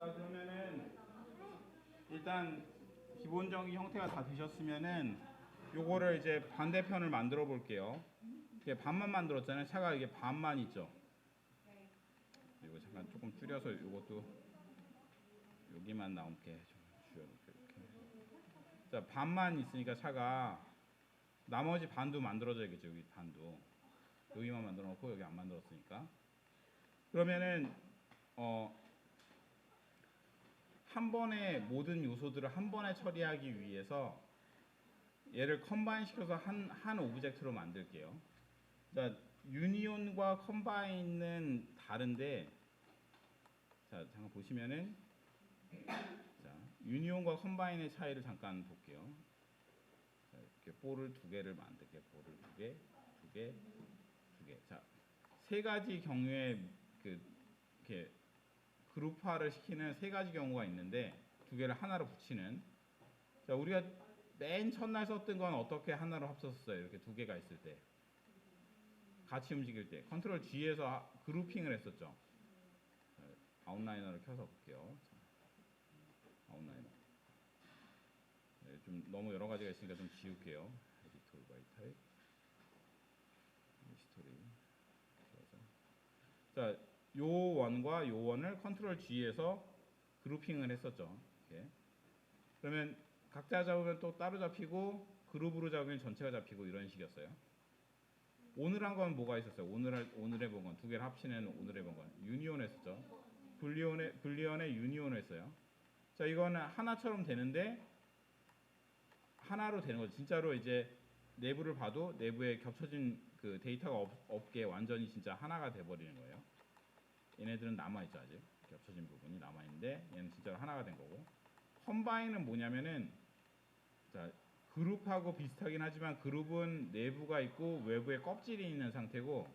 자, 그러면은 일단 기본적인 형태가 다 되셨으면은 요거를 이제 반대편을 만들어 볼게요. 이게 반만 만들었잖아요. 차가 이게 반만 있죠. 이거 잠깐 조금 줄여서 이것도 여기만 나오게 좀 줄여놓을게요. 이렇게. 자, 반만 있으니까 차가 나머지 반도 만들어져야겠죠. 여기 반도 여기만 만들어 놓고 여기 안 만들었으니까. 그러면은 한 번에 모든 요소들을 한 번에 처리하기 위해서 얘를 컴바인 시켜서 한 오브젝트로 만들게요. 자, 유니온과 컴바인은 다른데, 자, 잠깐 보시면은, 자, 유니온과 컴바인의 차이를 잠깐 볼게요. 자, 이렇게 볼을 두 개를 만들게, 볼을 두 개, 두 개, 두 개. 자, 세 가지 경우에 이렇게 그룹화를 시키는 세 가지 경우가 있는데 두 개를 하나로 붙이는. 자, 우리가 맨 첫날 썼던 건 어떻게 하나로 합쳤어요? 이렇게 두 개가 있을 때 같이 움직일 때 컨트롤 G에서 그룹핑을 했었죠. 자, 아웃라이너를 켜서 볼게요. 자, 아웃라이너. 네, 좀 너무 여러 가지가 있으니까 좀 지울게요. 에디터 바이 타입 히스토리. 자, 요 원과 요 원을 컨트롤 G에서 그룹핑을 했었죠. 이렇게. 그러면 각자 잡으면 또 따로 잡히고 그룹으로 잡으면 전체가 잡히고 이런 식이었어요. 오늘 한 건 뭐가 있었어요? 오늘 해본 건 두 개를 합치는 오늘 해본 건 유니온 했었죠. 불리언의 유니온을 했어요. 자, 이거는 하나처럼 되는데 하나로 되는 거죠. 진짜로 이제 내부를 봐도 내부에 겹쳐진 그 데이터가 없게 완전히 진짜 하나가 돼버리는 거예요. 얘네들은 남아있죠. 아직 겹쳐진 부분이 남아있는데 얘는 진짜로 하나가 된 거고. 컴바인은 뭐냐면은, 자, 그룹하고 비슷하긴 하지만 그룹은 내부가 있고 외부에 껍질이 있는 상태고,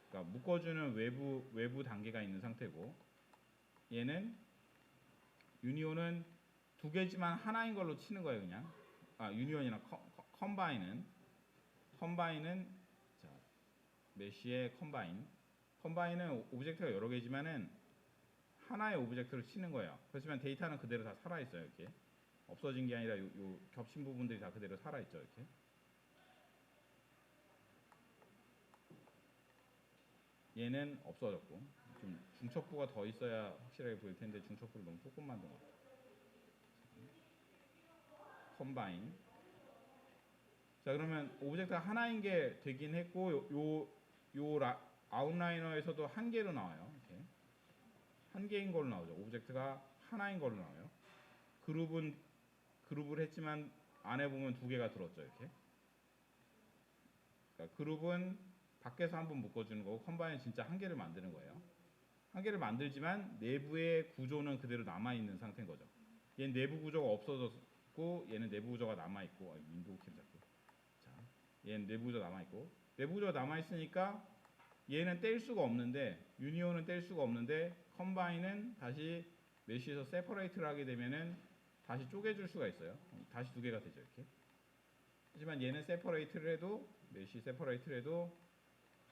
그러니까 묶어주는 외부 단계가 있는 상태고, 얘는 유니온은 두 개지만 하나인 걸로 치는 거예요. 그냥 유니온이나 컴바인은 자, 메쉬의 컴바인은 오브젝트가 여러 개지만은 하나의 오브젝트를 치는 거예요. 그렇지만 데이터는 그대로 다 살아 있어요. 이렇게 없어진 게 아니라 요 겹친 부분들이 다 그대로 살아 있죠. 이렇게. 얘는 없어졌고, 좀 중첩부가 더 있어야 확실하게 보일 텐데 중첩부를 너무 조금 만든 것 같아요. 컴바인. 자, 그러면 오브젝트가 하나인 게 되긴 했고, 아웃라이너에서도 한 개로 나와요. 이렇게. 한 개인 걸로 나오죠. 오브젝트가 하나인 걸로 나와요. 그룹을 했지만 안에 보면 두 개가 들었죠. 이렇게. 그러니까 그룹은 밖에서 한번 묶어주는 거고 컴바인은 진짜 한 개를 만드는 거예요. 한 개를 만들지만 내부의 구조는 그대로 남아있는 상태인 거죠. 얘는 내부 구조가 없어졌고 얘는 내부 구조가 남아있고, 윈도우 키 잡고. 자, 얘는 내부 구조가 남아있고, 내부 구조가 남아있으니까 얘는 뗄 수가 없는데, 유니온은 뗄 수가 없는데 컴바인은 다시 메쉬에서 세퍼레이트를 하게 되면은 다시 쪼개줄 수가 있어요. 다시 두 개가 되죠. 이렇게. 하지만 얘는 세퍼레이트를 해도, 메쉬 세퍼레이트를 해도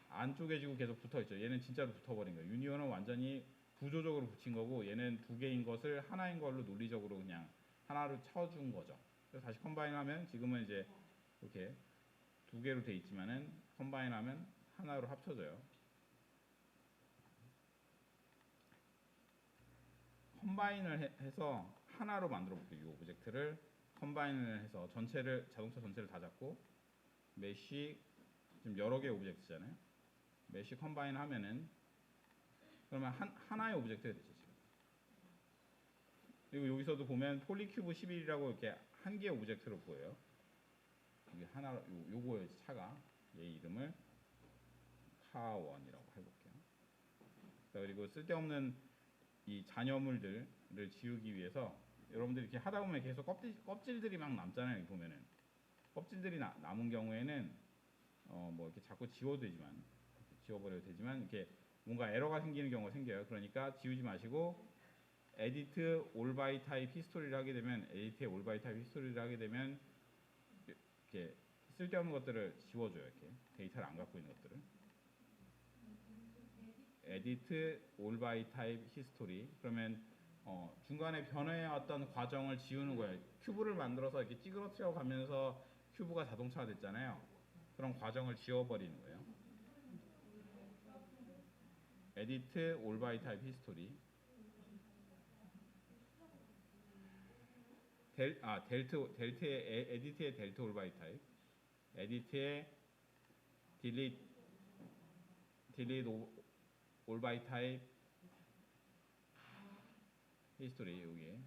안 쪼개지고 계속 붙어있죠. 얘는 진짜로 붙어버린 거예요. 유니온은 완전히 구조적으로 붙인 거고 얘는 두 개인 것을 하나인 걸로 논리적으로 그냥 하나로 쳐준 거죠. 그래서 다시 컴바인하면 지금은 이제 이렇게 두 개로 돼 있지만은 컴바인하면 하나로 합쳐져요. 컴바인을 해서 하나로 만들어 볼게요. 이 오브젝트를 컴바인을 해서 자동차 전체를 다 잡고, 메쉬 지금 여러 개의 오브젝트잖아요. 메쉬 컴바인 하면은 그러면 하나의 오브젝트가 되죠. 지금. 그리고 여기서도 보면 폴리큐브 11이라고 이렇게 한 개의 오브젝트로 보여요. 이게 하나, 요거의 차가 얘 이름을 카1이라고 해볼게요. 자, 그리고 쓸데없는 이 잔여물들을 지우기 위해서 여러분들이 이렇게 하다 보면 계속 껍질들이 막 남잖아요. 여기 보면은 껍질들이 남은 경우에는 뭐 이렇게 자꾸 지워버려도 되지만 이렇게 뭔가 에러가 생기는 경우가 생겨요. 그러니까 지우지 마시고 edit all by type 히스토리를 하게 되면, edit의 all by type 히스토리를 하게 되면 이렇게 쓸데없는 것들을 지워줘요. 이렇게 데이터를 안 갖고 있는 것들을. edit all by type history. 그러면 중간에 변해왔던 과정을 지우는 거예요. 큐브를 만들어서 이렇게 찌그러뜨려 가면서 큐브가 자동차가 됐잖아요. 그런 과정을 지워버리는 거예요. 에디트 올 바이 타입 히스토리. 델트의 에디트의 델트 올 바이 타입. 에디트의 딜리트 올 바이 타입 히스토리 여기에.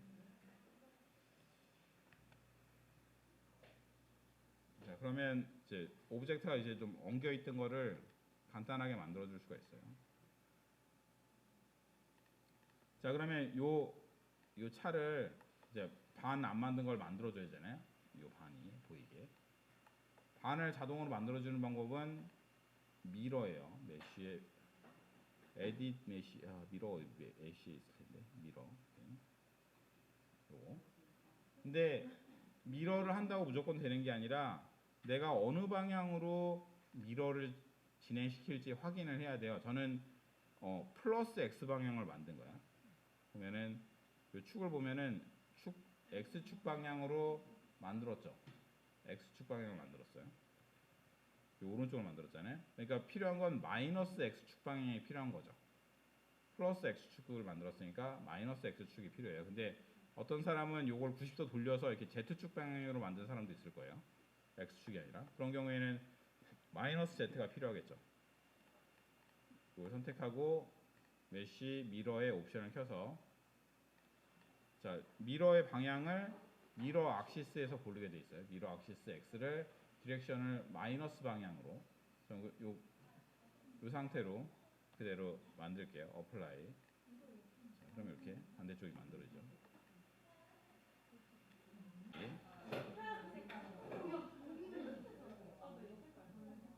자, 그러면 이제 오브젝트가 이제 좀 엉겨 있던 거를 간단하게 만들어 줄 수가 있어요. 자, 그러면 요 차를 이제 반 안 만든 걸 만들어 줘야 되잖아요. 요 반이 보이게. 반을 자동으로 만들어 주는 방법은 미러예요. 메쉬에 에딧 메쉬 미러 메쉬 있을 텐데 미러. 요거. 근데 미러를 한다고 무조건 되는 게 아니라 내가 어느 방향으로 미러를 진행시킬지 확인을 해야 돼요. 저는 플러스 x 방향을 만든 거야. 그러면은 이 축을 보면은 x축 방향으로 만들었죠. x축 방향을 만들었어요. 이 오른쪽을 만들었잖아요. 그러니까 필요한 건 마이너스 x축 방향이 필요한 거죠. 플러스 x축을 만들었으니까 마이너스 x축이 필요해요. 근데 어떤 사람은 이걸 90도 돌려서 이렇게 z축 방향으로 만든 사람도 있을 거예요. x축이 아니라. 그런 경우에는 마이너스 z가 필요하겠죠. 이걸 선택하고 메쉬 미러의 옵션을 켜서 자, 미러의 방향을 미러 악시스에서 고르게 돼 있어요. 미러 악시스 x를 디렉션을 마이너스 방향으로 요 상태로 그대로 만들게요. 어플라이. 자, 그럼 이렇게 반대쪽이 만들어지죠.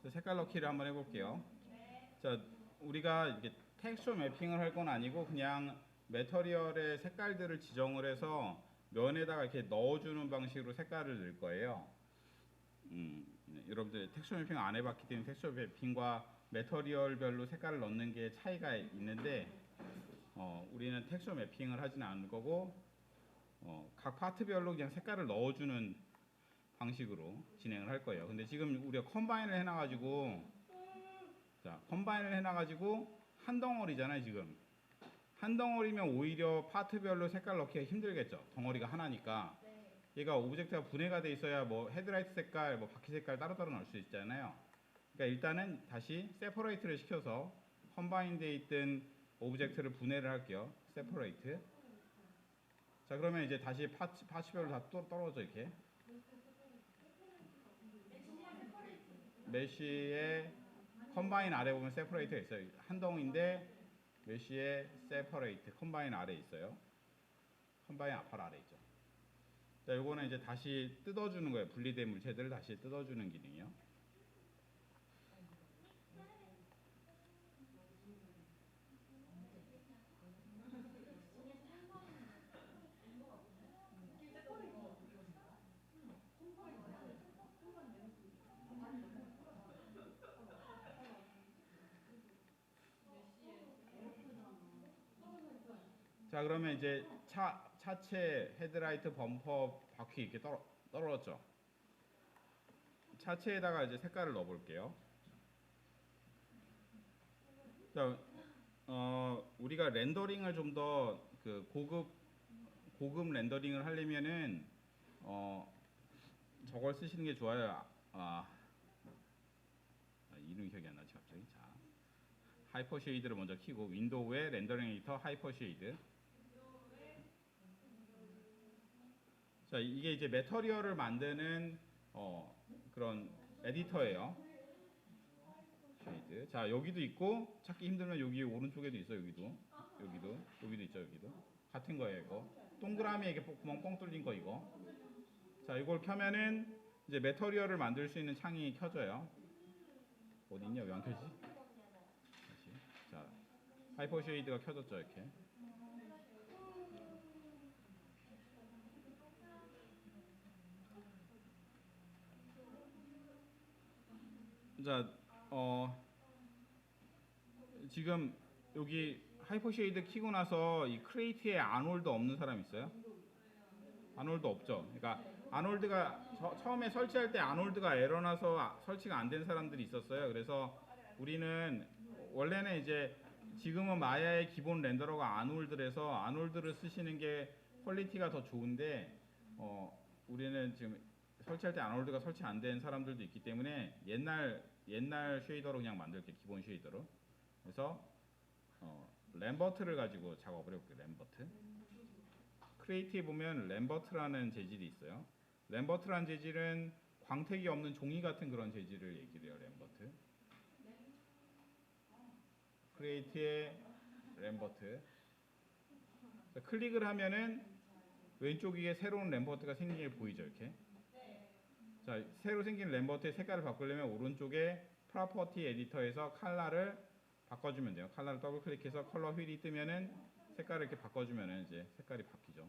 자, 색깔 넣기를 한번 해볼게요. 자, 우리가 이게 텍스처 매핑을 할 건 아니고 그냥 매터리얼의 색깔들을 지정을 해서 면에다가 이렇게 넣어주는 방식으로 색깔을 넣을 거예요. 여러분들 텍스처 매핑 안 해봤기 때문에 텍스처 매핑과 매터리얼별로 색깔을 넣는 게 차이가 있는데 우리는 텍스처 매핑을 하지는 않을 거고 각 파트별로 그냥 색깔을 넣어주는 방식으로 진행을 할 거예요. 근데 지금 우리가 컴바인을 해놔가지고 자, 컴바인을 해놔가지고 한 덩어리잖아요. 지금 한 덩어리면 오히려 파트별로 색깔 넣기가 힘들겠죠. 덩어리가 하나니까. 얘가 오브젝트가 분해가 돼 있어야 뭐 헤드라이트 색깔, 뭐 바퀴 색깔 따로따로 넣을 수 있잖아요. 그러니까 일단은 다시 세퍼레이트를 시켜서 컴바인돼 있던 오브젝트를 분해를 할게요. 세퍼레이트. 자, 그러면 이제 다시 파츠별로 다 떨어져 이렇게. 메쉬의 컴바인 아래 보면 세퍼레이트가 있어요. 한 덩인데 메쉬의 세퍼레이트 컴바인 아래 있어요. 컴바인 아팔 아래 있죠. 자, 요거는 이제 다시 뜯어주는 거예요. 분리된 물체들을 다시 뜯어주는 기능이요. 자, 그러면 이제 차체 헤드라이트 범퍼 바퀴 이렇게 떨어졌죠. 차체에다가 이제 색깔을 넣어볼게요. 자, 우리가 렌더링을 좀 더 그 고급 렌더링을 하려면은 저걸 쓰시는 게 좋아요. 이름이 기억이 안 나지 갑자기. 자, 하이퍼 쉐이드를 먼저 켜고 윈도우에 렌더링 에디터 하이퍼 쉐이드. 자, 이게 이제 매터리얼을 만드는 그런 에디터예요. 쉐이드. 자, 여기도 있고 찾기 힘들면 여기 오른쪽에도 있어. 여기도 있죠. 여기도 같은 거예요. 이거 동그라미에 이렇게 구멍 뻥 뚫린 거 이거. 자, 이걸 켜면은 이제 매터리얼을 만들 수 있는 창이 켜져요. 어디 있냐? 왜 안 켜지? 다시. 자, 하이퍼 쉐이드가 켜졌죠. 이렇게. 자, 지금 여기 하이퍼 쉐이드 키고 나서 이 크레이트에 아놀드 없는 사람 있어요? 아놀드 없죠. 그러니까 아놀드가 처음에 설치할 때 아놀드가 에러 나서 설치가 안 된 사람들이 있었어요. 그래서 우리는 원래는 이제 지금은 마야의 기본 렌더러가 아놀드라서 아놀드를 쓰시는 게 퀄리티가 더 좋은데 우리는 지금 설치할 때 아놀드가 설치 안 된 사람들도 있기 때문에 옛날 쉐이더로 그냥 만들게, 기본 쉐이더로. 그래서 램버트를 가지고 작업을 해볼게요. 램버트. 크리에이티브에 보면 램버트라는 재질이 있어요. 램버트라는 재질은 광택이 없는 종이 같은 그런 재질을 얘기를 해요. 램버트. 크리에이티브의 램버트. 클릭을 하면은 왼쪽 위에 새로운 램버트가 생긴 게 보이죠, 이렇게. 자, 새로 생긴 램버트의 색깔을 바꾸려면 오른쪽에 프로퍼티 에디터에서 컬러를 바꿔주면 돼요. 컬러를 더블 클릭해서 컬러 휠이 뜨면은 색깔을 이렇게 바꿔주면은 이제 색깔이 바뀌죠.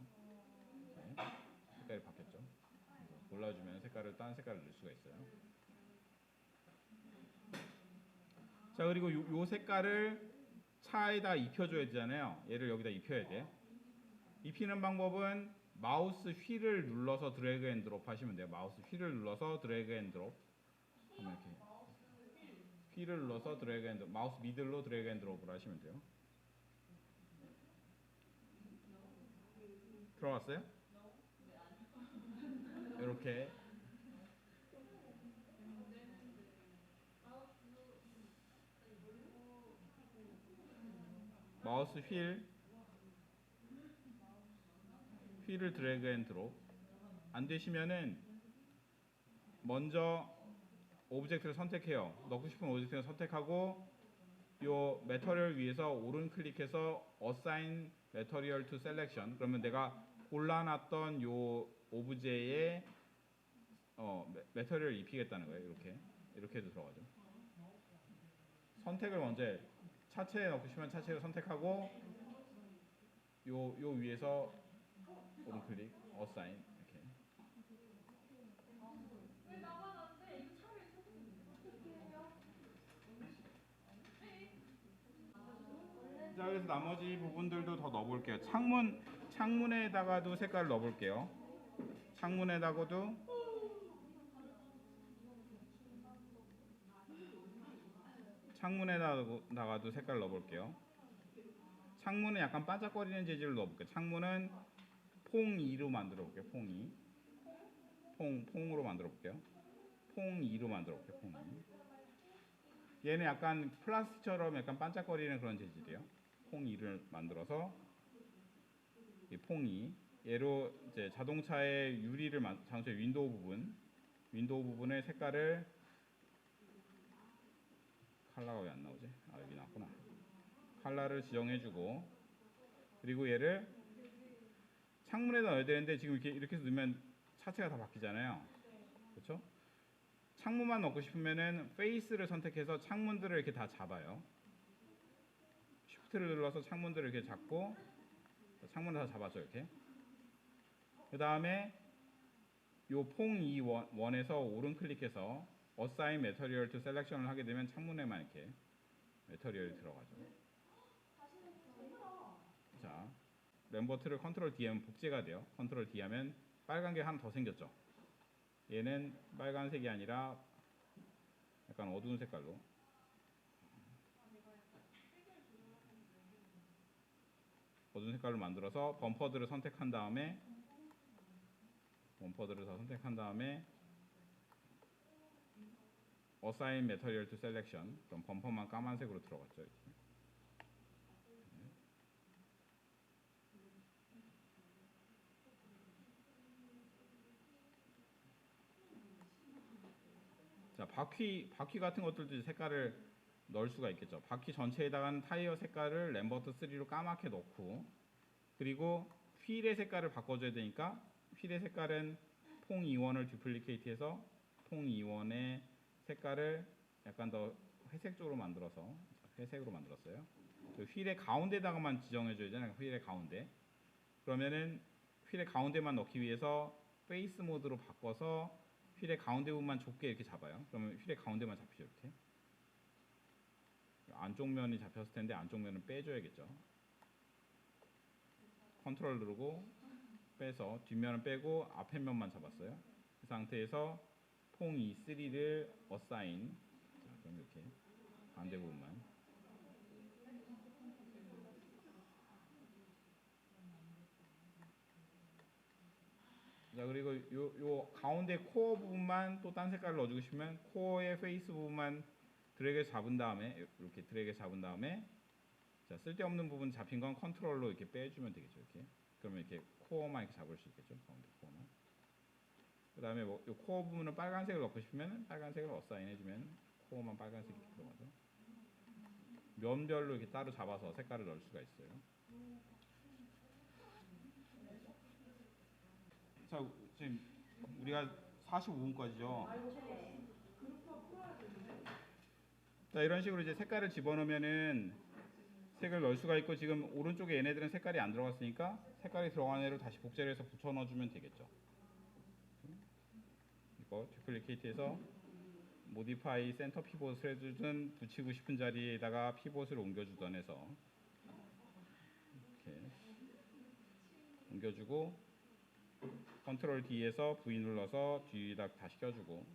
이렇게. 색깔이 바뀌었죠. 골라주면 색깔을 다른 색깔을 넣을 수가 있어요. 자, 그리고 요 색깔을 차에다 입혀줘야 되잖아요. 얘를 여기다 입혀야 돼. 입히는 방법은 마우스 휠을 눌러서 드래그 앤 드롭 하시면 돼요. 마우스 휠을 눌러서 드래그 앤 드롭 하면 이렇게 휠을 눌러서 드래그 앤 드롭, 마우스 미들로 드래그 앤 드롭을 하시면 돼요. 들어갔어요? 이렇게 마우스 휠을 드래그 앤 드롭. 안 되시면은 먼저 오브젝트를 선택해요. 넣고 싶은 오브젝트를 선택하고 요 매터리얼 위에서 오른 클릭해서 Assign Material to Selection. 그러면 내가 골라놨던 요 오브제에 매터리얼을 입히겠다는 거예요. 이렇게 해도 들어가죠. 선택을 먼저 해. 차체에 넣고 싶으면 차체를 선택하고 요 위에서 오른 클릭 Assign 이렇게. 자, 그래서 나머지 부분들도 더 넣어볼게요. 창문에다가도 색깔을 넣어볼게요. 창문에다가도 색깔을 넣어볼게요. 창문은 약간 반짝거리는 재질로 넣어볼게요. 창문은 퐁2로 만들어볼게요. 퐁으로 만들어볼게요. 퐁2로 만들어볼게요. 퐁2. 얘는 약간 플라스틱처럼 약간 반짝거리는 그런 재질이에요. 퐁2를 만들어서 이 퐁2 얘로 이제 자동차의 유리를 자동차 윈도우 부분의 색깔을 컬러가 왜 안 나오지? 아, 여기 나왔구나. 컬러를 지정해주고 그리고 얘를 창문에다 넣어야 되는데 지금 이렇게 해서 넣으면 차체가 다 바뀌잖아요. 그렇죠? 창문만 넣고 싶으면은 페이스를 선택해서 창문들을 이렇게 다 잡아요. 쉬프트를 눌러서 창문들을 이렇게 잡고 창문을 다 잡았죠, 이렇게. 그 다음에 요 퐁2 원에서 오른 클릭해서 Assign Material to Selection을 하게 되면 창문에만 이렇게 매터리얼이 들어가죠. 자, 램버트를 컨트롤 D 하면 복제가 돼요. 컨트롤 D 하면 빨간 게 하나 더 생겼죠. 얘는 빨간색이 아니라 약간 어두운 색깔로 만들어서 범퍼들을 선택한 다음에 Assign Material to Selection. 그럼 범퍼만 까만색으로 들어갔죠. 이렇게. 자, 바퀴 같은 것들도 색깔을 넣을 수가 있겠죠. 바퀴 전체에다가는 타이어 색깔을 램버트 3로 까맣게 넣고 그리고 휠의 색깔을 바꿔줘야 되니까 휠의 색깔은 퐁 E1을 듀플리케이트해서 퐁 E1의 색깔을 약간 더 회색으로 만들었어요. 그 휠의 가운데다가만 지정해줘야 되잖아요. 휠의 가운데. 그러면은 휠의 가운데만 넣기 위해서 페이스 모드로 바꿔서 휠의 가운데 부분만 좁게 이렇게 잡아요. 그러면 휠의 가운데만 잡히죠, 이렇게. 안쪽 면이 잡혔을 텐데 안쪽 면은 빼줘야겠죠. 컨트롤 누르고 빼서 뒷면은 빼고 앞에 면만 잡았어요. 그 상태에서 퐁 E3를 어사인. 자, 그럼 이렇게 반대 부분만. 자, 그리고 요 가운데 코어 부분만 또 딴 색깔을 넣어주고 싶으면 코어의 페이스 부분만 드래그 잡은 다음에 이렇게 드래그 잡은 다음에 자, 쓸데없는 부분 잡힌 건 컨트롤로 이렇게 빼주면 되겠죠. 이렇게. 그러면 이렇게 코어만 이렇게 잡을 수 있겠죠. 가운데 코어만. 그 다음에 뭐 이 코어 부분은 빨간색을 넣고 싶으면 빨간색을 어사인 해주면 코어만 빨간색이 이렇게 들어가죠. 면별로 이렇게 따로 잡아서 색깔을 넣을 수가 있어요. 자, 지금 우리가 45분까지죠. 자, 이런 식으로 이제 색깔을 집어넣으면은 색을 넣을 수가 있고 지금 오른쪽에 얘네들은 색깔이 안 들어갔으니까 색깔이 들어간 애로 다시 복제를 해서 붙여 넣어주면 되겠죠. 이거 듀플리케이트해서 모디파이 센터 피봇을 해주든 붙이고 싶은 자리에다가 피봇을 옮겨주던 해서 이렇게 옮겨주고 컨트롤 D에서 V 눌러서 뒤에다 다시 껴주고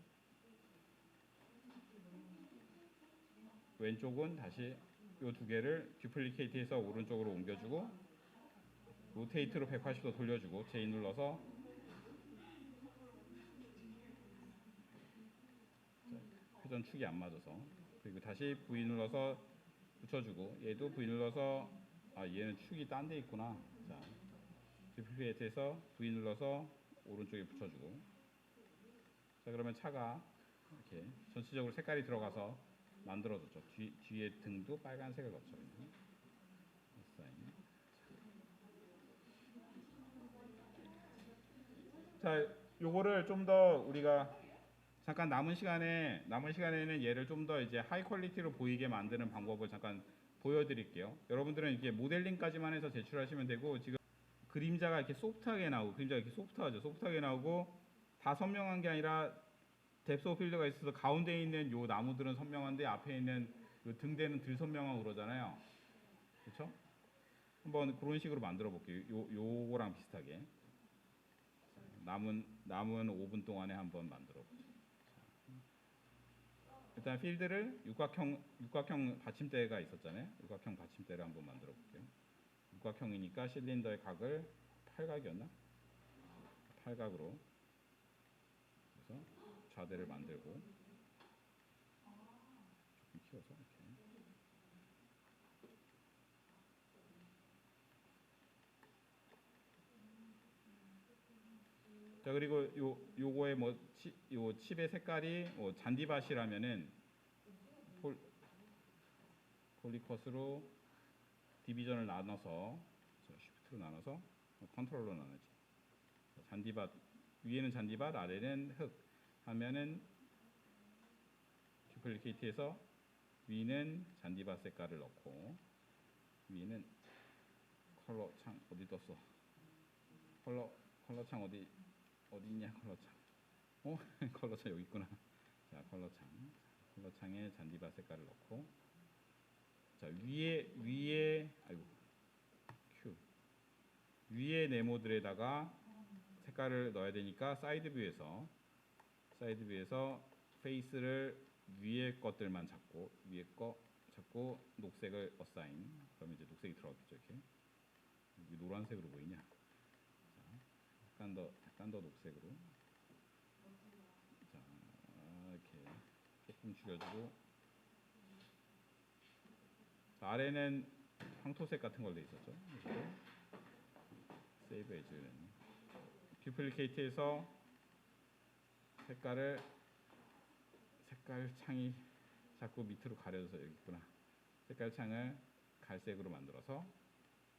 왼쪽은 다시 이 두 개를 듀플리케이트해서 오른쪽으로 옮겨주고 로테이트로 180도 돌려주고 J 눌러서 회전 축이 안 맞아서 그리고 다시 V 눌러서 붙여주고 얘도 V 눌러서 아 얘는 축이 딴 데 있구나. 자 듀플리케이트해서 V 눌러서 오른쪽에 붙여주고 자 그러면 차가 이렇게 전체적으로 색깔이 들어가서 만들어졌죠. 뒤에 등도 빨간색을 넣죠. 자, 요거를 좀 더 우리가 잠깐 남은 시간에는 얘를 좀 더 이제 하이 퀄리티로 보이게 만드는 방법을 잠깐 보여드릴게요. 여러분들은 이게 모델링까지만 해서 제출하시면 되고 지금 그림자가 이렇게 소프트하게 나오고 그림자가 이렇게 소프트하죠. 소프트하게 나오고 다 선명한 게 아니라 뎁스 오브 필드가 있어서 가운데 있는 요 나무들은 선명한데 앞에 있는 요 등대는 덜 선명하고 그러잖아요. 그렇죠? 한번 그런 식으로 만들어 볼게요. 요거랑 비슷하게. 남은 5분 동안에 한번 만들어 보죠. 일단 필드를 육각형 받침대가 있었잖아요. 육각형 받침대를 한번 만들어 볼게요. 육각형이니까 실린더의 각을 팔각이었나? 팔각으로 그래서 좌대를 만들고 조금 키워서 이렇게. 자 그리고 요거의 뭐 요 칩의 색깔이 뭐 잔디밭이라면은 폴리컷으로 디비전을 나눠서 쉬프트로 나눠서 컨트롤로 나누지. 잔디밭 위에는 잔디밭 아래는 흙 하면은 듀플리케이트해서 위는 잔디밭 색깔을 넣고 위는 컬러 창 어디 떴어? 컬러 창 어디 있냐 컬러 창. 컬러 창 여기 있구나. 자 컬러 창에 잔디밭 색깔을 넣고 자 위에 아이고 큐 위에 네모들에다가 색깔을 넣어야 되니까 사이드 뷰에서 페이스를 위에 것들만 잡고 위에 거 잡고 녹색을 어사인. 그러면 이제 녹색이 들어가겠죠. 이렇게 여기 노란색으로 보이냐? 자, 약간 더 녹색으로. 자 이렇게 조금 줄여주고 자, 아래는 황토색 같은 걸로 있었죠. 세이브 에즈는 듀플리케이트해서 색깔 창이 자꾸 밑으로 가려져서 여기 있구나. 색깔 창을 갈색으로 만들어서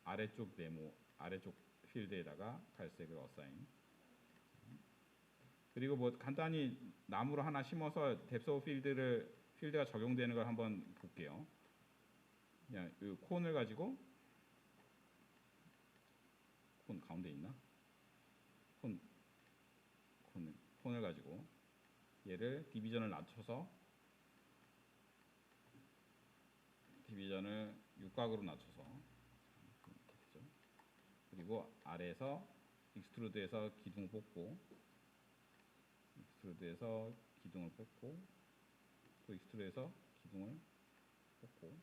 아래쪽 필드에다가 갈색을 어사인. 그리고 뭐 간단히 나무로 하나 심어서 뎁스 오브 필드가 적용되는 걸 한번 볼게요. 그냥 이 콘을 가지고 콘 가운데 있나? 콘을 가지고 얘를 디비전을 낮춰서 디비전을 육각으로 낮춰서 이렇게 되죠. 그리고 아래에서 익스트루드해서 기둥 뽑고, 익스트루드해서 기둥을 뽑고, 또 익스트루드해서 기둥을 뽑고,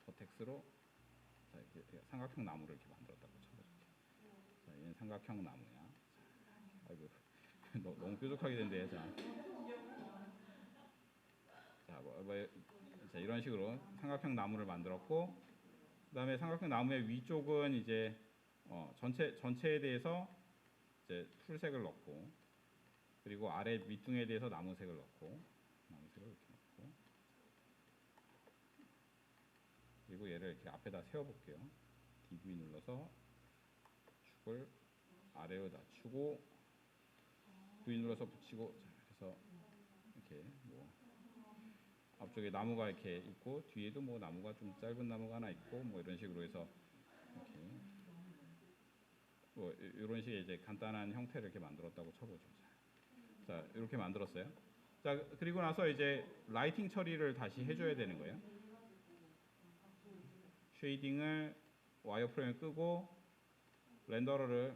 버텍스로 자, 이렇게 삼각형 나무를 이렇게 만들었다고 쳐보죠. 자, 얘는 삼각형 나무야. 아이고 너무 뾰족하게 된대. 자, 이런 식으로 삼각형 나무를 만들었고, 그다음에 삼각형 나무의 위쪽은 이제 전체에 대해서 이제 풀색을 넣고, 그리고 아래 밑둥에 대해서 나무색을 넣고, 나무색을 이렇게 넣고, 그리고 얘를 이렇게 앞에다 세워볼게요. DV 눌러서 축을 아래로 낮추고, V 눌러서 붙이고, 자, 그래서 이렇게 뭐 앞쪽에 나무가 이렇게 있고, 뒤에도 뭐 나무가 좀 짧은 나무가 하나 있고, 뭐 이런 식으로 해서 이렇게 뭐 이런 식의 이제 간단한 형태를 이렇게 만들었다고 쳐보죠. 자, 이렇게 만들었어요. 자, 그리고 나서 이제 라이팅 처리를 다시 해줘야 되는 거예요. 쉐이딩을 와이어프레임을 끄고 렌더러에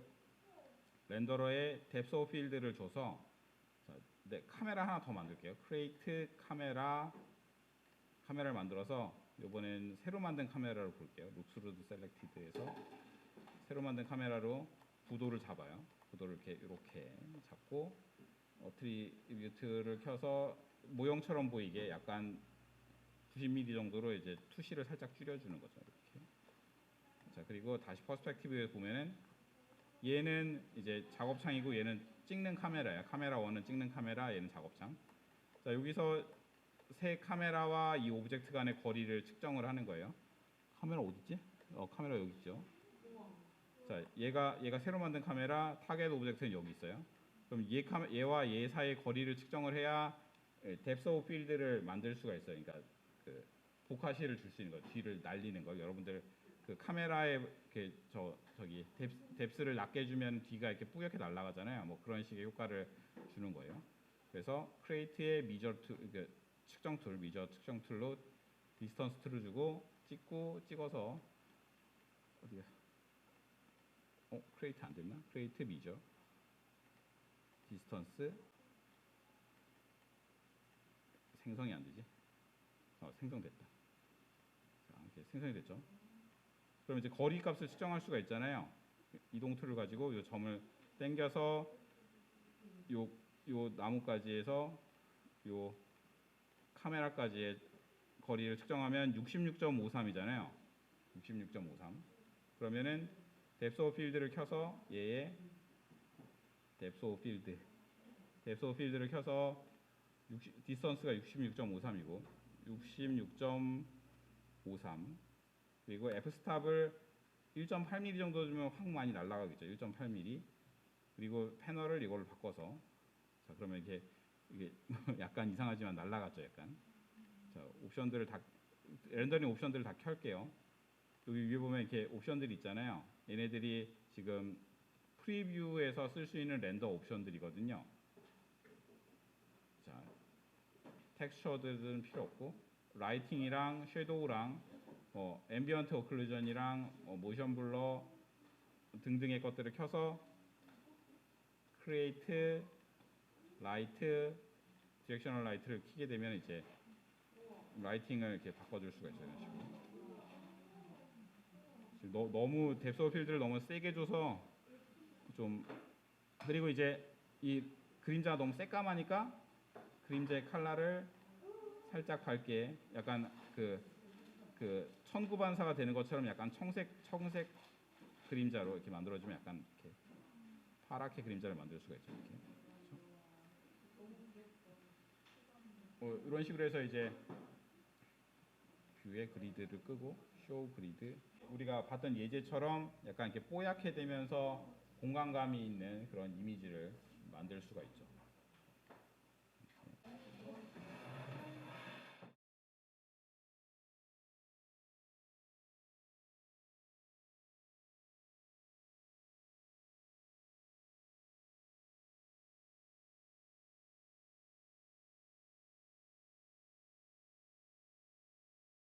뎁스 오브 필드를 줘서, 자, 네, 카메라 하나 더 만들게요. 크리에이트 카메라를 만들어서 이번엔 새로 만든 카메라로 볼게요. 룩스루드 셀렉티드에서 새로 만든 카메라로 구도를 잡아요. 구도를 이렇게 잡고 어트리뷰트를 켜서 모형처럼 보이게 약간 90mm 정도로 이제 투시를 살짝 줄여주는 거죠. 이렇게. 자, 그리고 다시 퍼스펙티브에 보면은 얘는 이제 작업창이고 얘는 찍는 카메라야. 카메라 1은 찍는 카메라, 얘는 작업창. 자, 여기서 새 카메라와 이 오브젝트 간의 거리를 측정을 하는 거예요. 카메라 어디 있지? 카메라 여기 있죠. 자, 얘가 새로 만든 카메라, 타겟 오브젝트는 여기 있어요. 그럼 얘와 얘 사이의 거리를 측정을 해야 뎁스 오브 필드를 만들 수가 있어요. 그러니까 그 보카시를 줄 수 있는 거, 뒤를 날리는 거. 여러분들 그 카메라에 이렇게 저기 뎁스를 낮게 주면 뒤가 이렇게 뿌옇게 날아가잖아요. 뭐 그런 식의 효과를 주는 거예요. 그래서 크리에이트의 미저 측정 툴로 디스턴스 툴을 주고 찍어서 어디야? 크리에이트 안 됐나? 크리에이트 미저 디스턴스 생성이 안 되지? 생성됐다. 자, 이렇게 생성이 됐죠. 그럼 이제 거리 값을 측정할 수가 있잖아요. 이동 툴을 가지고 이 점을 당겨서 요 나무까지에서 요 카메라까지의 거리를 측정하면 66.53이잖아요. 66.53. 그러면은 뎁스 오브 필드를 켜서 얘의 뎁스 오브 필드를 켜서 디스턴스가 66.53이고 66.53 그리고 F스탑을 1.8mm 정도 주면 확 많이 날아가겠죠. 1.8mm. 그리고 패널을 이걸로 바꿔서, 자, 그러면 이게 약간 이상하지만 날아갔죠. 약간. 자, 렌더링 옵션들을 다 켤게요. 여기 위에 보면 이렇게 옵션들이 있잖아요. 얘네들이 지금 프리뷰에서 쓸 수 있는 렌더 옵션들이거든요. 자, 텍스처들은 필요 없고, 라이팅이랑 섀도우랑 앰비언트 오클루전이랑 모션 블러 등등의 것들을 켜서 크리에이트 라이트 디렉셔널 라이트를 켜게 되면 이제 라이팅을 이렇게 바꿔줄 수가 있어요. 이런 식으로. 너무 뎁스 오브 필드를 너무 세게 줘서 좀, 그리고 이제 이 그림자가 너무 새까마니까 그림자의 컬러를 살짝 밝게, 약간 그 천구 반사가 되는 것처럼 약간 청색 그림자로 이렇게 만들어주면 약간 이렇게 파랗게 그림자를 만들 수가 있죠. 이렇게. 이런 식으로 해서 이제 뷰의 그리드를 끄고 쇼 그리드, 우리가 봤던 예제처럼 약간 이렇게 뽀얗게 되면서 공간감이 있는 그런 이미지를 만들 수가 있죠.